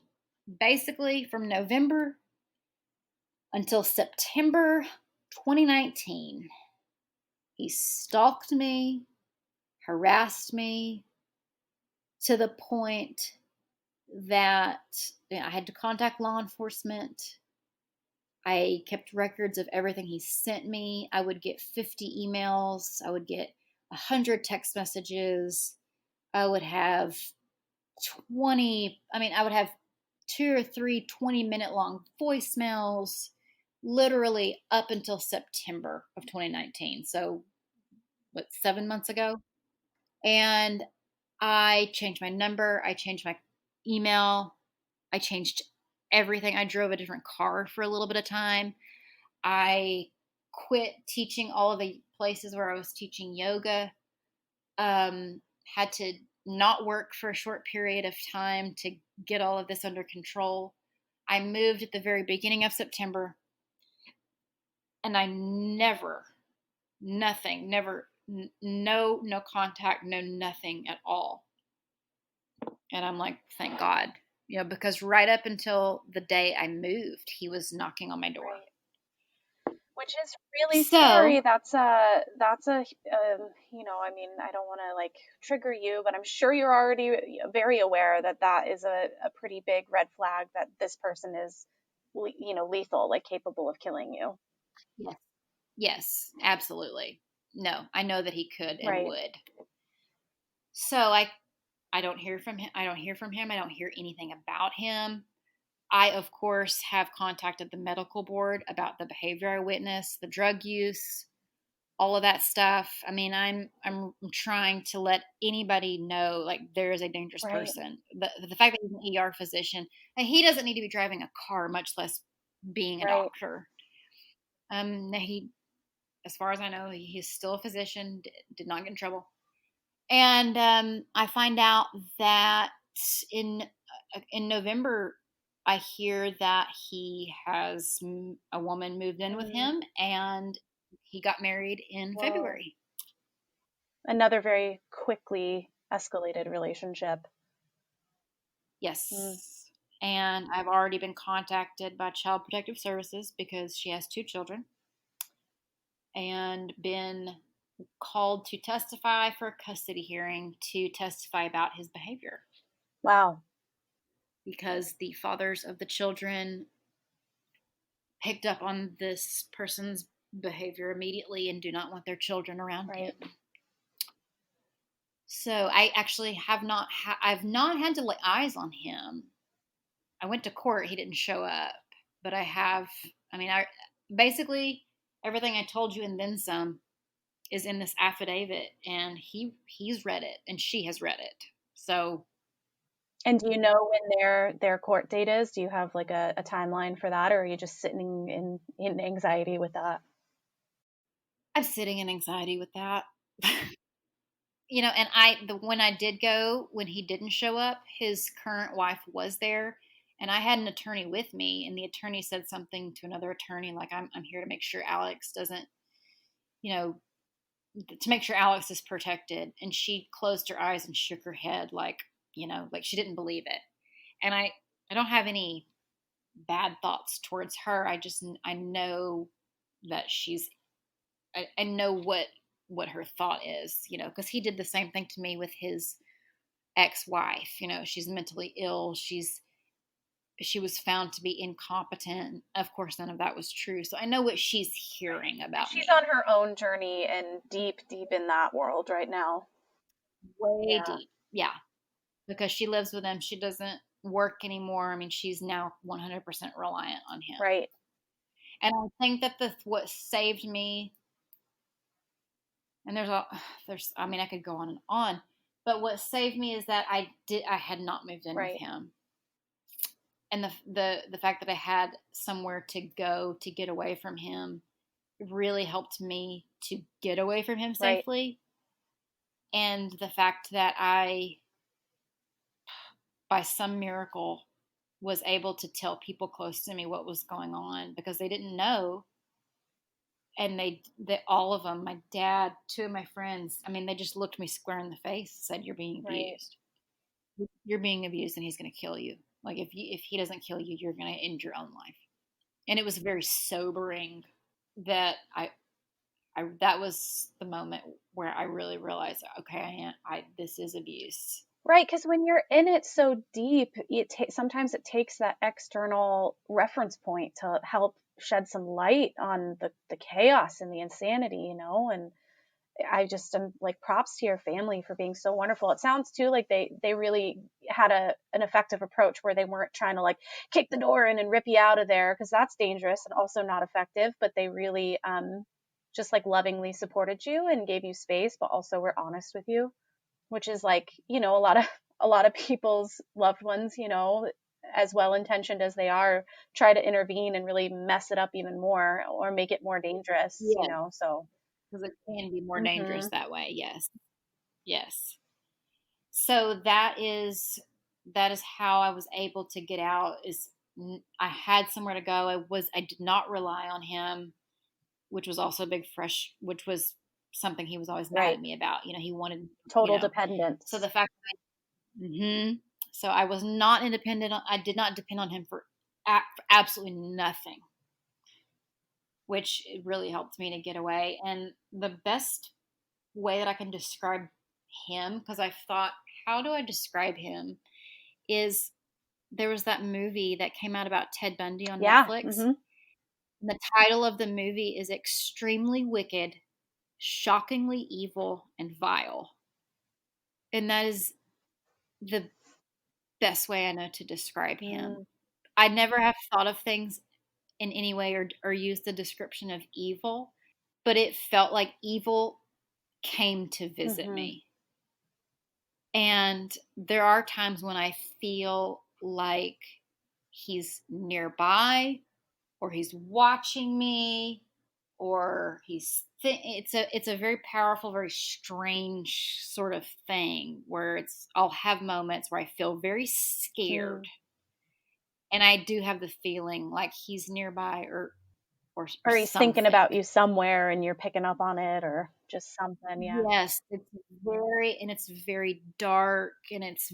Basically, from November until September 2019, he stalked me, harassed me, to the point that I had to contact law enforcement. I kept records of everything he sent me. I would get 50 emails. I would get 100 text messages. I would have 2 or 3 20-minute long voicemails, literally up until September of 2019. So, 7 months ago? And I changed my number. I changed my email. I changed everything. I drove a different car for a little bit of time. I quit teaching all of the places where I was teaching yoga. Had to not work for a short period of time to get all of this under control. I moved at the very beginning of September, and I never, nothing, never, no contact, no nothing at all. And I'm like, thank God, because right up until the day I moved, he was knocking on my door. Right. Which is really So, scary. That's I mean, I don't want to like trigger you, but I'm sure you're already very aware that that is a pretty big red flag that this person is, lethal, like capable of killing you. yes, yes, absolutely. No, I know that he could and Right. would. So I don't hear from him. I don't hear from him. I don't hear anything about him. I, of course, have contacted the medical board about the behavior I witnessed, the drug use, all of that stuff. I mean, I'm trying to let anybody know, like, there is a dangerous Right. person. The fact that he's an ER physician, and he doesn't need to be driving a car, much less being a Right. doctor. He, as far as I know, he's still a physician. Did not get in trouble. And I find out that in November, I hear that he has a woman moved in with him, and he got married in Whoa. February. Another very quickly escalated relationship. Yes. And I've already been contacted by Child Protective Services because she has 2 children, and been called to testify for a custody hearing to testify about his behavior. Wow. Because the fathers of the children picked up on this person's behavior immediately and do not want their children around Right. him. So I actually have not I've not had to lay eyes on him. I went to court, he didn't show up, but I basically everything I told you and then some is in this affidavit, and he's read it and she has read it. So, And do you know when their court date is? Do you have like a timeline for that, or are you just sitting in anxiety with that? I'm sitting in anxiety with that. And when I did go, when he didn't show up, his current wife was there, and I had an attorney with me, and the attorney said something to another attorney like, I'm here to make sure Alex doesn't, to make sure Alex is protected. And she closed her eyes and shook her head like she didn't believe it. And I don't have any bad thoughts towards her. I know that I know what her thought is, because he did the same thing to me with his ex-wife. She's mentally ill. She was found to be incompetent. Of course, none of that was true. So I know what she's hearing about She's me. on her own journey and deep in that world right now. Way deep. Yeah. Because she lives with him. She doesn't work anymore. I mean, she's now 100% reliant on him. Right. And I think that what saved me, and I could go on and on, but what saved me is that I had not moved in with him. And the fact that I had somewhere to go to get away from him really helped me to get away from him safely. Right. And the fact that I, by some miracle, was able to tell people close to me what was going on, because they didn't know. And they all of them, my dad, 2 of my friends, I mean, they just looked me square in the face and said, "You're being abused. Right. You're being abused, and he's going to kill you. Like, if he doesn't kill you, you're going to end your own life." And it was very sobering that that was the moment where I really realized, okay, this is abuse. Right, because when you're in it so deep, sometimes it takes that external reference point to help shed some light on the chaos and the insanity, and I just am like, props to your family for being so wonderful. It sounds too like they really had an effective approach where they weren't trying to like kick the door in and rip you out of there, because that's dangerous and also not effective, but they really just like lovingly supported you and gave you space, but also were honest with you. which is like, you know, a lot of people's loved ones, you know, as well intentioned as they are, try to intervene and really mess it up even more or make it more dangerous, you Yes, know. So because it can be more dangerous mhm. that way. Yes. Yes. So that is how I was able to get out. I had somewhere to go. I did not rely on him, which was also a big fresh, which was something he was always mad Right. at me about. He wanted, Total so dependence. the fact so I was not independent. I did not depend on him for absolutely nothing, which it really helped me to get away. And the best way that I can describe him, because I thought, how do I describe him? Is there was that movie that came out about Ted Bundy on Yeah. Netflix. Hmm. The title of the movie is Extremely Wicked, Shockingly Evil, and Vile. And that is the best way I know to describe him. Mm, I never have thought of things in any way or used the description of evil, but it felt like evil came to visit hmm. me. And there are times when I feel like he's nearby or he's watching me or it's a very powerful, very strange sort of thing where I'll have moments where I feel very scared, Mm. and I do have the feeling like he's nearby or Or he's thinking about something. you somewhere and you're picking up on it or just something. Yeah. Yes, it's very dark, and it's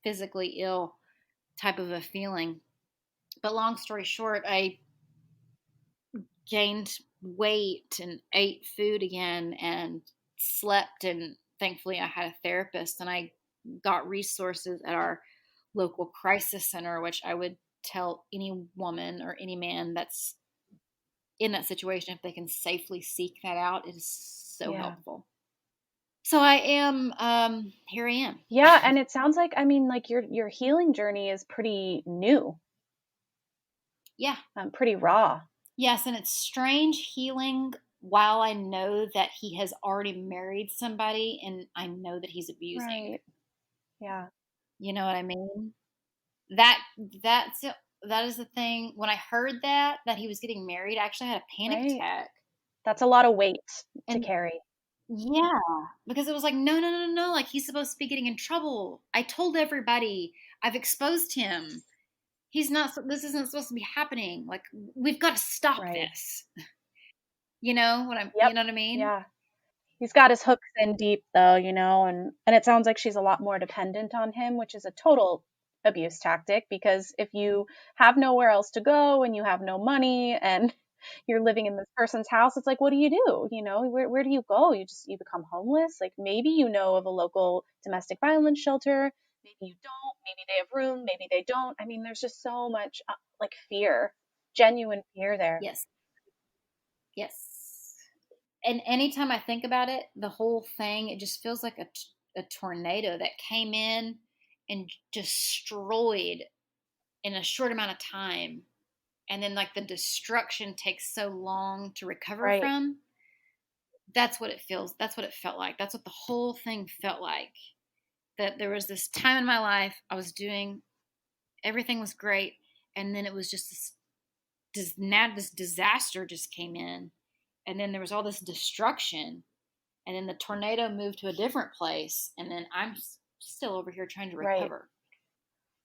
physically ill type of a feeling. But long story short, I gained weight and ate food again and slept, and thankfully I had a therapist, and I got resources at our local crisis center, which I would tell any woman or any man that's in that situation, if they can safely seek that out, it is so Yeah. helpful. So I am here I am. Yeah, and it sounds like, I mean, like your healing journey is pretty new, Yeah. pretty raw. Yes, and it's strange healing while I know that he has already married somebody and I know that he's abusing. Right. Yeah. You know what I mean? That that's that is the thing. When I heard that he was getting married, I actually had a panic Right. attack. That's a lot of weight to And carry. yeah, because it was like, no, no, no, no, no, like he's supposed to be getting in trouble. I told everybody. I've exposed him. He's not. This isn't supposed to be happening. Like we've got to stop Right. this. You know what I'm. Yep. You know what I mean? Yeah. He's got his hooks in deep though, you know, and it sounds like she's a lot more dependent on him, which is a total abuse tactic because if you have nowhere else to go and you have no money and you're living in this person's house, it's like, what do? You know, where do you go? You become homeless. Like maybe you know of a local domestic violence shelter. Maybe you don't. Maybe they have room. Maybe they don't. I mean, there's just so much like fear, genuine fear there. Yes. Yes. And anytime I think about it, the whole thing, it just feels like a tornado that came in and destroyed in a short amount of time. And then, like, the destruction takes so long to recover Right. from. That's what it feels. That's what it felt like. That's what the whole thing felt like. That there was this time in my life I was doing, everything was great. And then it was just this disaster just came in. And then there was all this destruction, and then the tornado moved to a different place, and then I'm still over here trying to Right. recover.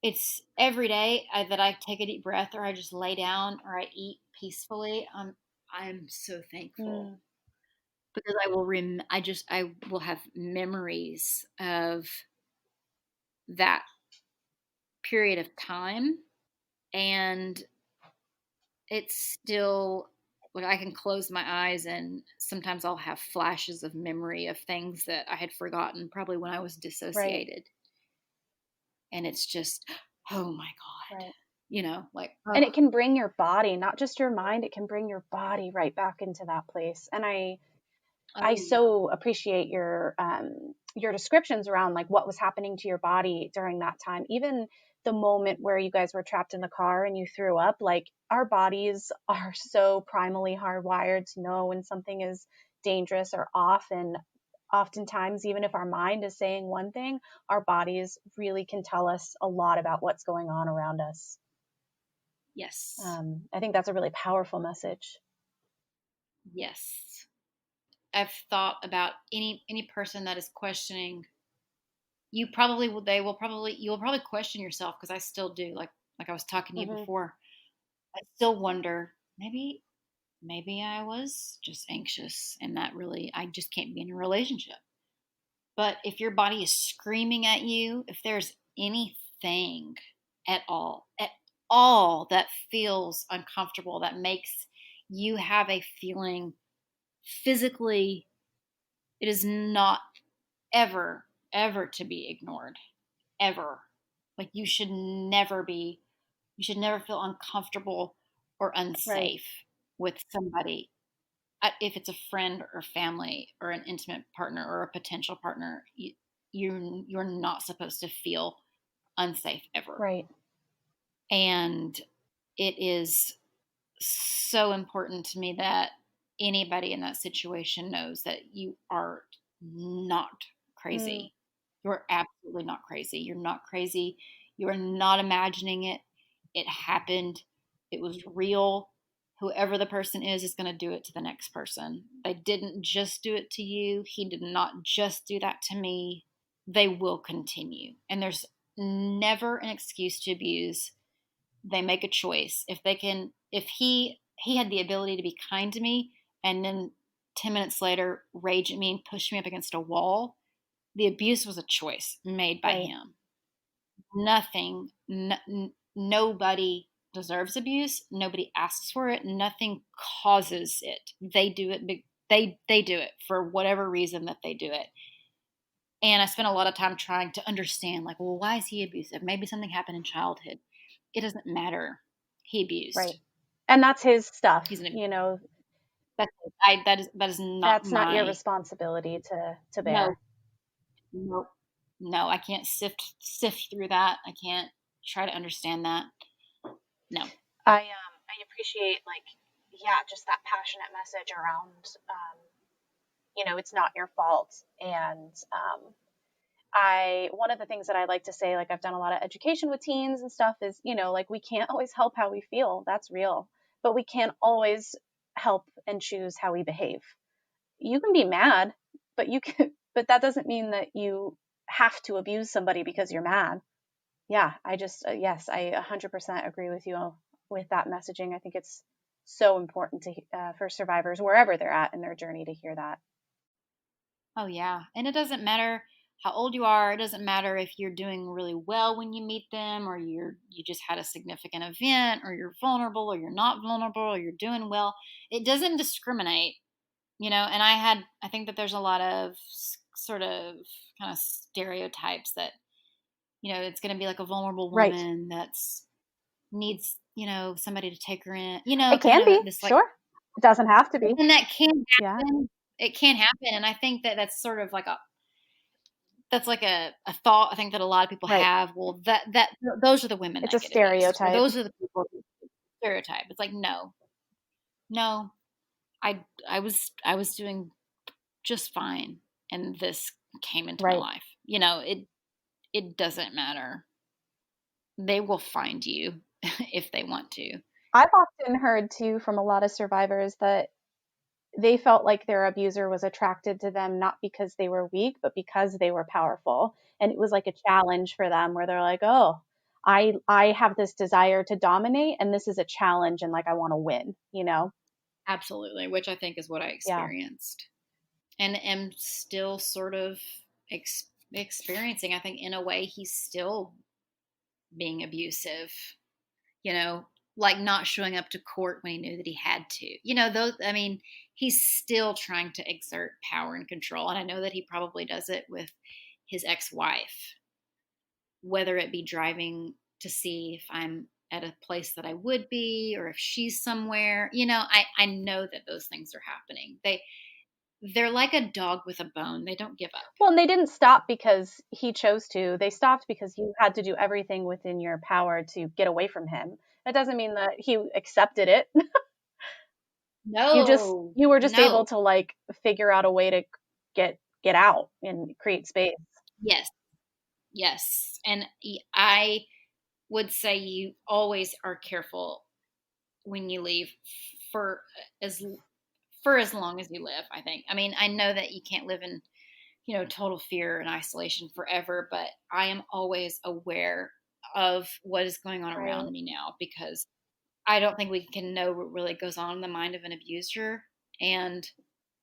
It's every day that I take a deep breath, or I just lay down, or I eat peacefully. I'm so thankful Mm. because I will have memories of that period of time, and it's still like I can close my eyes and sometimes I'll have flashes of memory of things that I had forgotten probably when I was Right. dissociated. And it's just, oh my God, Right. like, And oh, it can bring your body, not just your mind, it can bring your body right back into that place. And I oh yeah. so appreciate your descriptions around like what was happening to your body during that time. Even the moment where you guys were trapped in the car and you threw up, like our bodies are so primally hardwired to know when something is dangerous or off. And oftentimes, even if our mind is saying one thing, our bodies really can tell us a lot about what's going on around us. Yes. I think that's a really powerful message. Yes. I've thought about any person that is questioning. You'll probably question yourself, because I still do. Like I was talking to you before, I still wonder, maybe I was just anxious, and that really, I just can't be in a relationship. But if your body is screaming at you, if there's anything at all that feels uncomfortable, that makes you have a feeling physically, it is not ever to be ignored, ever. Like, you should never feel uncomfortable or unsafe with somebody. If it's a friend or family or an intimate partner or a potential partner, you're not supposed to feel unsafe ever. Right. And it is so important to me that anybody in that situation knows that you are not crazy. You're absolutely not crazy. You're not crazy. You are not imagining it. It happened. It was real. Whoever the person is going to do it to the next person. They didn't just do it to you. He did not just do that to me. They will continue. And there's never an excuse to abuse. They make a choice. If he had the ability to be kind to me and then 10 minutes later rage at me and push me up against a wall, the abuse was a choice made by him. Nobody deserves abuse. Nobody asks for it. Nothing causes it. They do it. They do it for whatever reason that they do it. And I spent a lot of time trying to understand, like, well, why is he abusive? Maybe something happened in childhood. It doesn't matter. He abused. Right. And that's his stuff. He's you know, that is not that's not your responsibility to bear. No, I can't sift through that. I can't try to understand that. No. I appreciate, like, just that passionate message around, it's not your fault. And one of the things that I like to say, like, I've done a lot of education with teens and stuff, is, like, we can't always help how we feel. That's real. But we can't always help and choose how we behave. You can be mad, but that doesn't mean that you have to abuse somebody because you're mad. Yeah, yes, I 100% agree with you with that messaging. I think it's so important for survivors, wherever they're at in their journey, to hear that. Oh, yeah. And it doesn't matter how old you are. It doesn't matter if you're doing really well when you meet them, or you just had a significant event, or you're vulnerable, or you're not vulnerable, or you're doing well. It doesn't discriminate, and I think that there's a lot of sort of kind of stereotypes that, it's going to be like a vulnerable woman that's needs, somebody to take her in, it can be, sure. It doesn't have to be. And that can happen. Yeah. It can happen. And I think that that's sort of like a thought I think that a lot of people have. Well, those are the women. It's a stereotype. Those are the people. Stereotype. It's like, no, I was doing just fine, and this came into my life. It doesn't matter. They will find you if they want to. I've often heard too from a lot of survivors that they felt like their abuser was attracted to them not because they were weak, but because they were powerful. And it was like a challenge for them, where they're like, oh, I have this desire to dominate, and this is a challenge, and, like, I want to win, Absolutely, which I think is what I experienced. And am still sort of experiencing. I think in a way he's still being abusive, like not showing up to court when he knew that he had to, he's still trying to exert power and control. And I know that he probably does it with his ex-wife, whether it be driving to see if I'm at a place that I would be, or if she's somewhere, I know that those things are happening. They're like a dog with a bone. They don't give up. Well, and they didn't stop because he chose to. They stopped because you had to do everything within your power to get away from him. That doesn't mean that he accepted it. No. You were just able to, like, figure out a way to get get out and create space. Yes. And I would say you always are careful when you leave for as long as you live, I think. I mean, I know that you can't live in, total fear and isolation forever, but I am always aware of what is going on Right. around me now, because I don't think we can know what really goes on in the mind of an abuser. And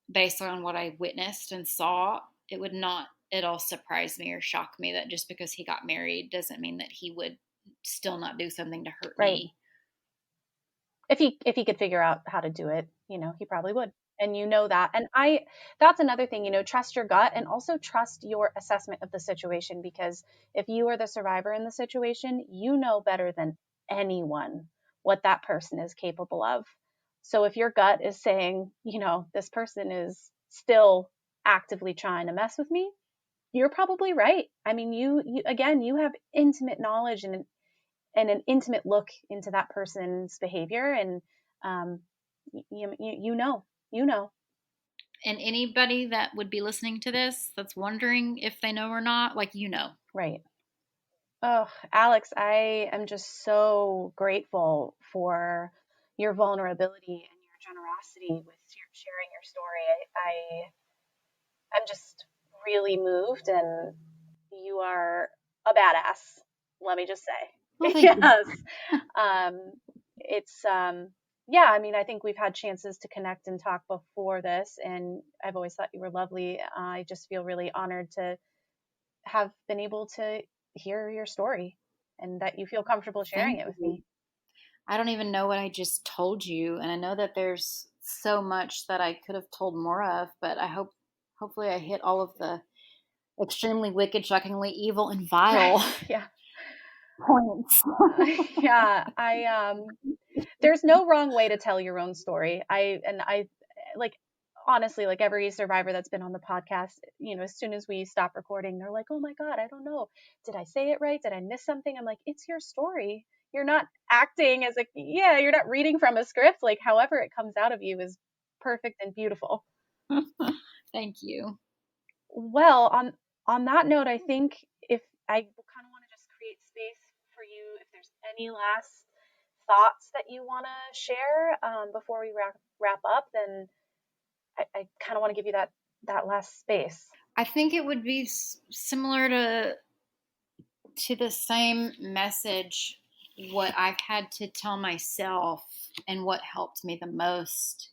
based on what I witnessed and saw, it would not at all surprise me or shock me that just because he got married doesn't mean that he would still not do something to hurt Right. me. If he could figure out how to do it, he probably would. And that. And that's another thing, trust your gut and also trust your assessment of the situation, because if you are the survivor in the situation, you know better than anyone what that person is capable of. So if your gut is saying, this person is still actively trying to mess with me, you're probably right. I mean, you again, you have intimate knowledge and an intimate look into that person's behavior, and you know. And anybody that would be listening to this that's wondering if they know or not, Right. Oh, Alex, I am just so grateful for your vulnerability and your generosity with sharing your story. I'm just really moved, and you are a badass. Let me just say. Well, thank you. Yes. It's yeah, I mean, I think we've had chances to connect and talk before this, and I've always thought you were lovely. I just feel really honored to have been able to hear your story and that you feel comfortable sharing Thank it with you. me. I don't even know what I just told you, and I know that there's so much that I could have told more of, but hopefully I hit all of the extremely wicked, shockingly evil, and vile Yeah. points. Yeah, there's no wrong way to tell your own story. I like, honestly, like every survivor that's been on the podcast, as soon as we stop recording, they're like, "Oh my God, I don't know. Did I say it right? Did I miss something?" I'm like, "It's your story. You're not acting as you're not reading from a script. Like, however it comes out of you is perfect and beautiful." Thank you. Well, on that note, I think if I kind of want to just create space for you, if there's any last thoughts that you want to share before we wrap up, then I kind of want to give you that last space. I think it would be similar to the same message. What I've had to tell myself and what helped me the most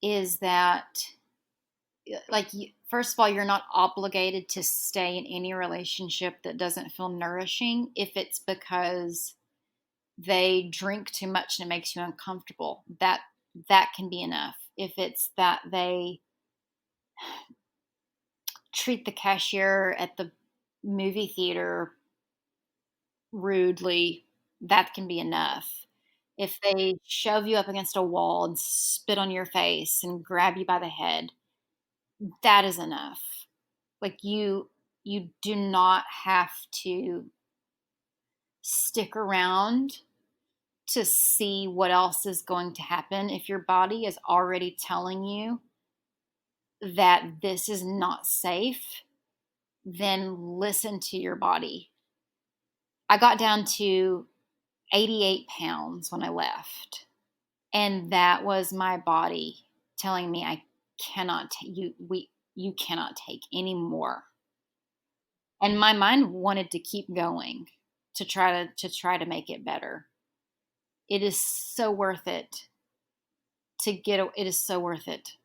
is that, first of all, you're not obligated to stay in any relationship that doesn't feel nourishing if it's because they drink too much and it makes you uncomfortable. That can be enough. If it's that they treat the cashier at the movie theater rudely, that can be enough. If they shove you up against a wall and spit on your face and grab you by the head, that is enough. Like, you do not have to stick around to see what else is going to happen. If your body is already telling you that this is not safe, then listen to your body. I got down to 88 pounds when I left, and that was my body telling me I cannot you cannot take any more. And my mind wanted to keep going to try to make it better. It is so worth it it is so worth it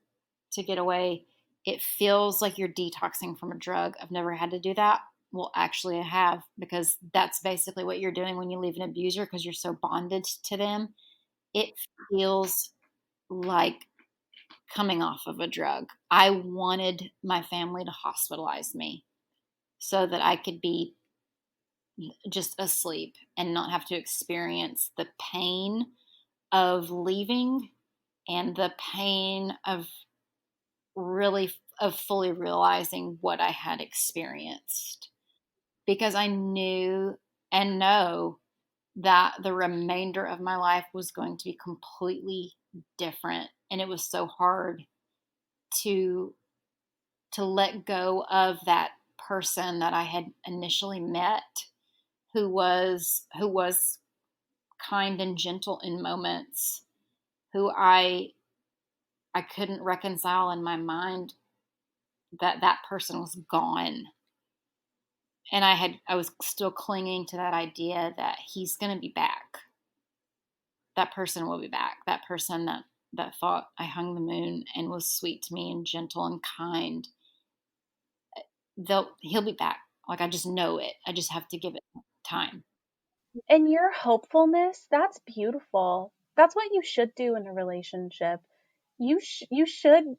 to get away. It feels like you're detoxing from a drug. I've never had to do that. Well, actually I have, because that's basically what you're doing when you leave an abuser, because you're so bonded to them. It feels like coming off of a drug. I wanted my family to hospitalize me so that I could be just asleep and not have to experience the pain of leaving and the pain of fully realizing what I had experienced, because I knew and know that the remainder of my life was going to be completely different. And it was so hard to to let go of that person that I had initially met, who was kind and gentle in moments, who I couldn't reconcile in my mind that person was gone. And I was still clinging to that idea that he's going to be back. That person will be back. That person that thought I hung the moon and was sweet to me and gentle and kind, he'll be back. Like, I just know it. I just have to give it time. And your hopefulness, that's beautiful. That's what you should do in a relationship. You should,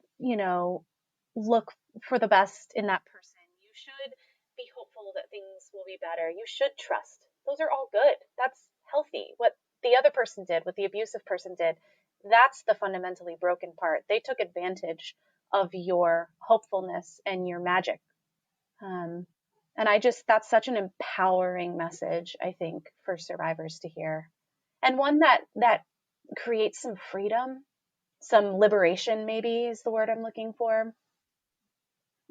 look for the best in that person. You should be hopeful that things will be better. You should trust. Those are all good. That's healthy. What the other person did, what the abusive person did, that's the fundamentally broken part. They took advantage of your hopefulness and your magic. And that's such an empowering message, I think, for survivors to hear. And one that creates some freedom, some liberation, maybe is the word I'm looking for.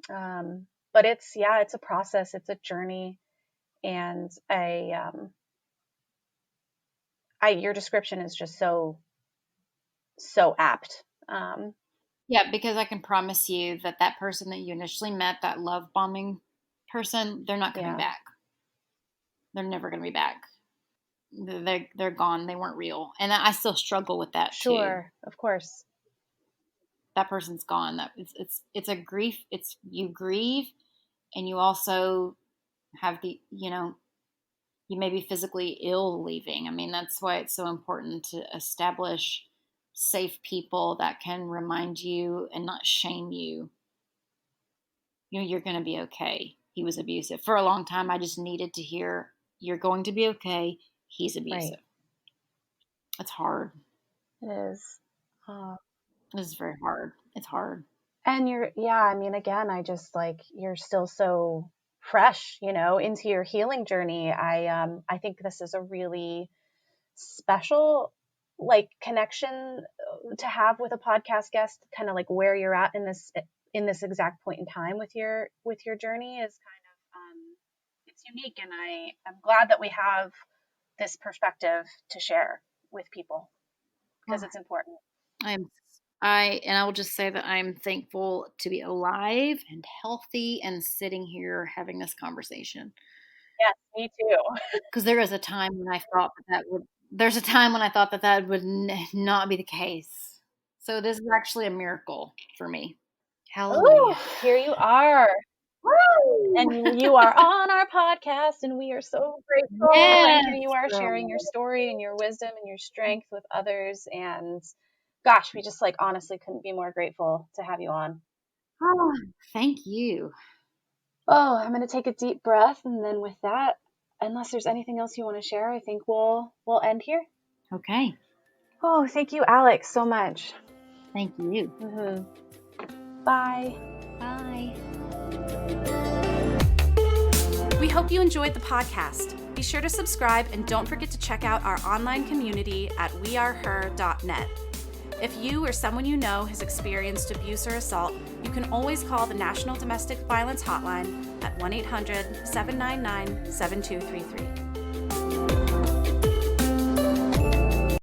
But it's a process, it's a journey. And your description is just so apt. Yeah, because I can promise you that person that you initially met, that love bombing person, they're not coming back. They're never going to be back. They're gone. They weren't real. And I still struggle with that too. Sure, of course. That person's gone. That it's a grief. You grieve, and you also have you may be physically ill leaving. I mean, that's why it's so important to establish safe people that can remind you and not shame you. You're going to be okay. He was abusive. For a long time, I just needed to hear, you're going to be okay. He's abusive. Right. It's hard. It is. It is very hard. It's hard. And you're still so fresh, into your healing journey. I think this is a really special connection to have with a podcast guest, kind of like where you're at in this exact point in time with your journey is kind of it's unique, and I'm glad that we have this perspective to share with people because it's important. I will just say that I'm thankful to be alive and healthy and sitting here having this conversation. Yes, me too. Because there was a time when I thought that would not be the case. So this is actually a miracle for me. Hallelujah. Ooh, here you are. Woo! And you are on our podcast, and we are so grateful. Yes. And here you are sharing your story and your wisdom and your strength with others. And gosh, we just honestly couldn't be more grateful to have you on. Oh, thank you. Oh, I'm going to take a deep breath. And then with that, unless there's anything else you want to share, I think we'll end here. Okay. Oh, thank you, Alex, so much. Thank you. Mm-hmm. Bye. Bye. We hope you enjoyed the podcast. Be sure to subscribe and don't forget to check out our online community at weareher.net. If you or someone you know has experienced abuse or assault, you can always call the National Domestic Violence Hotline at 1-800-799-7233.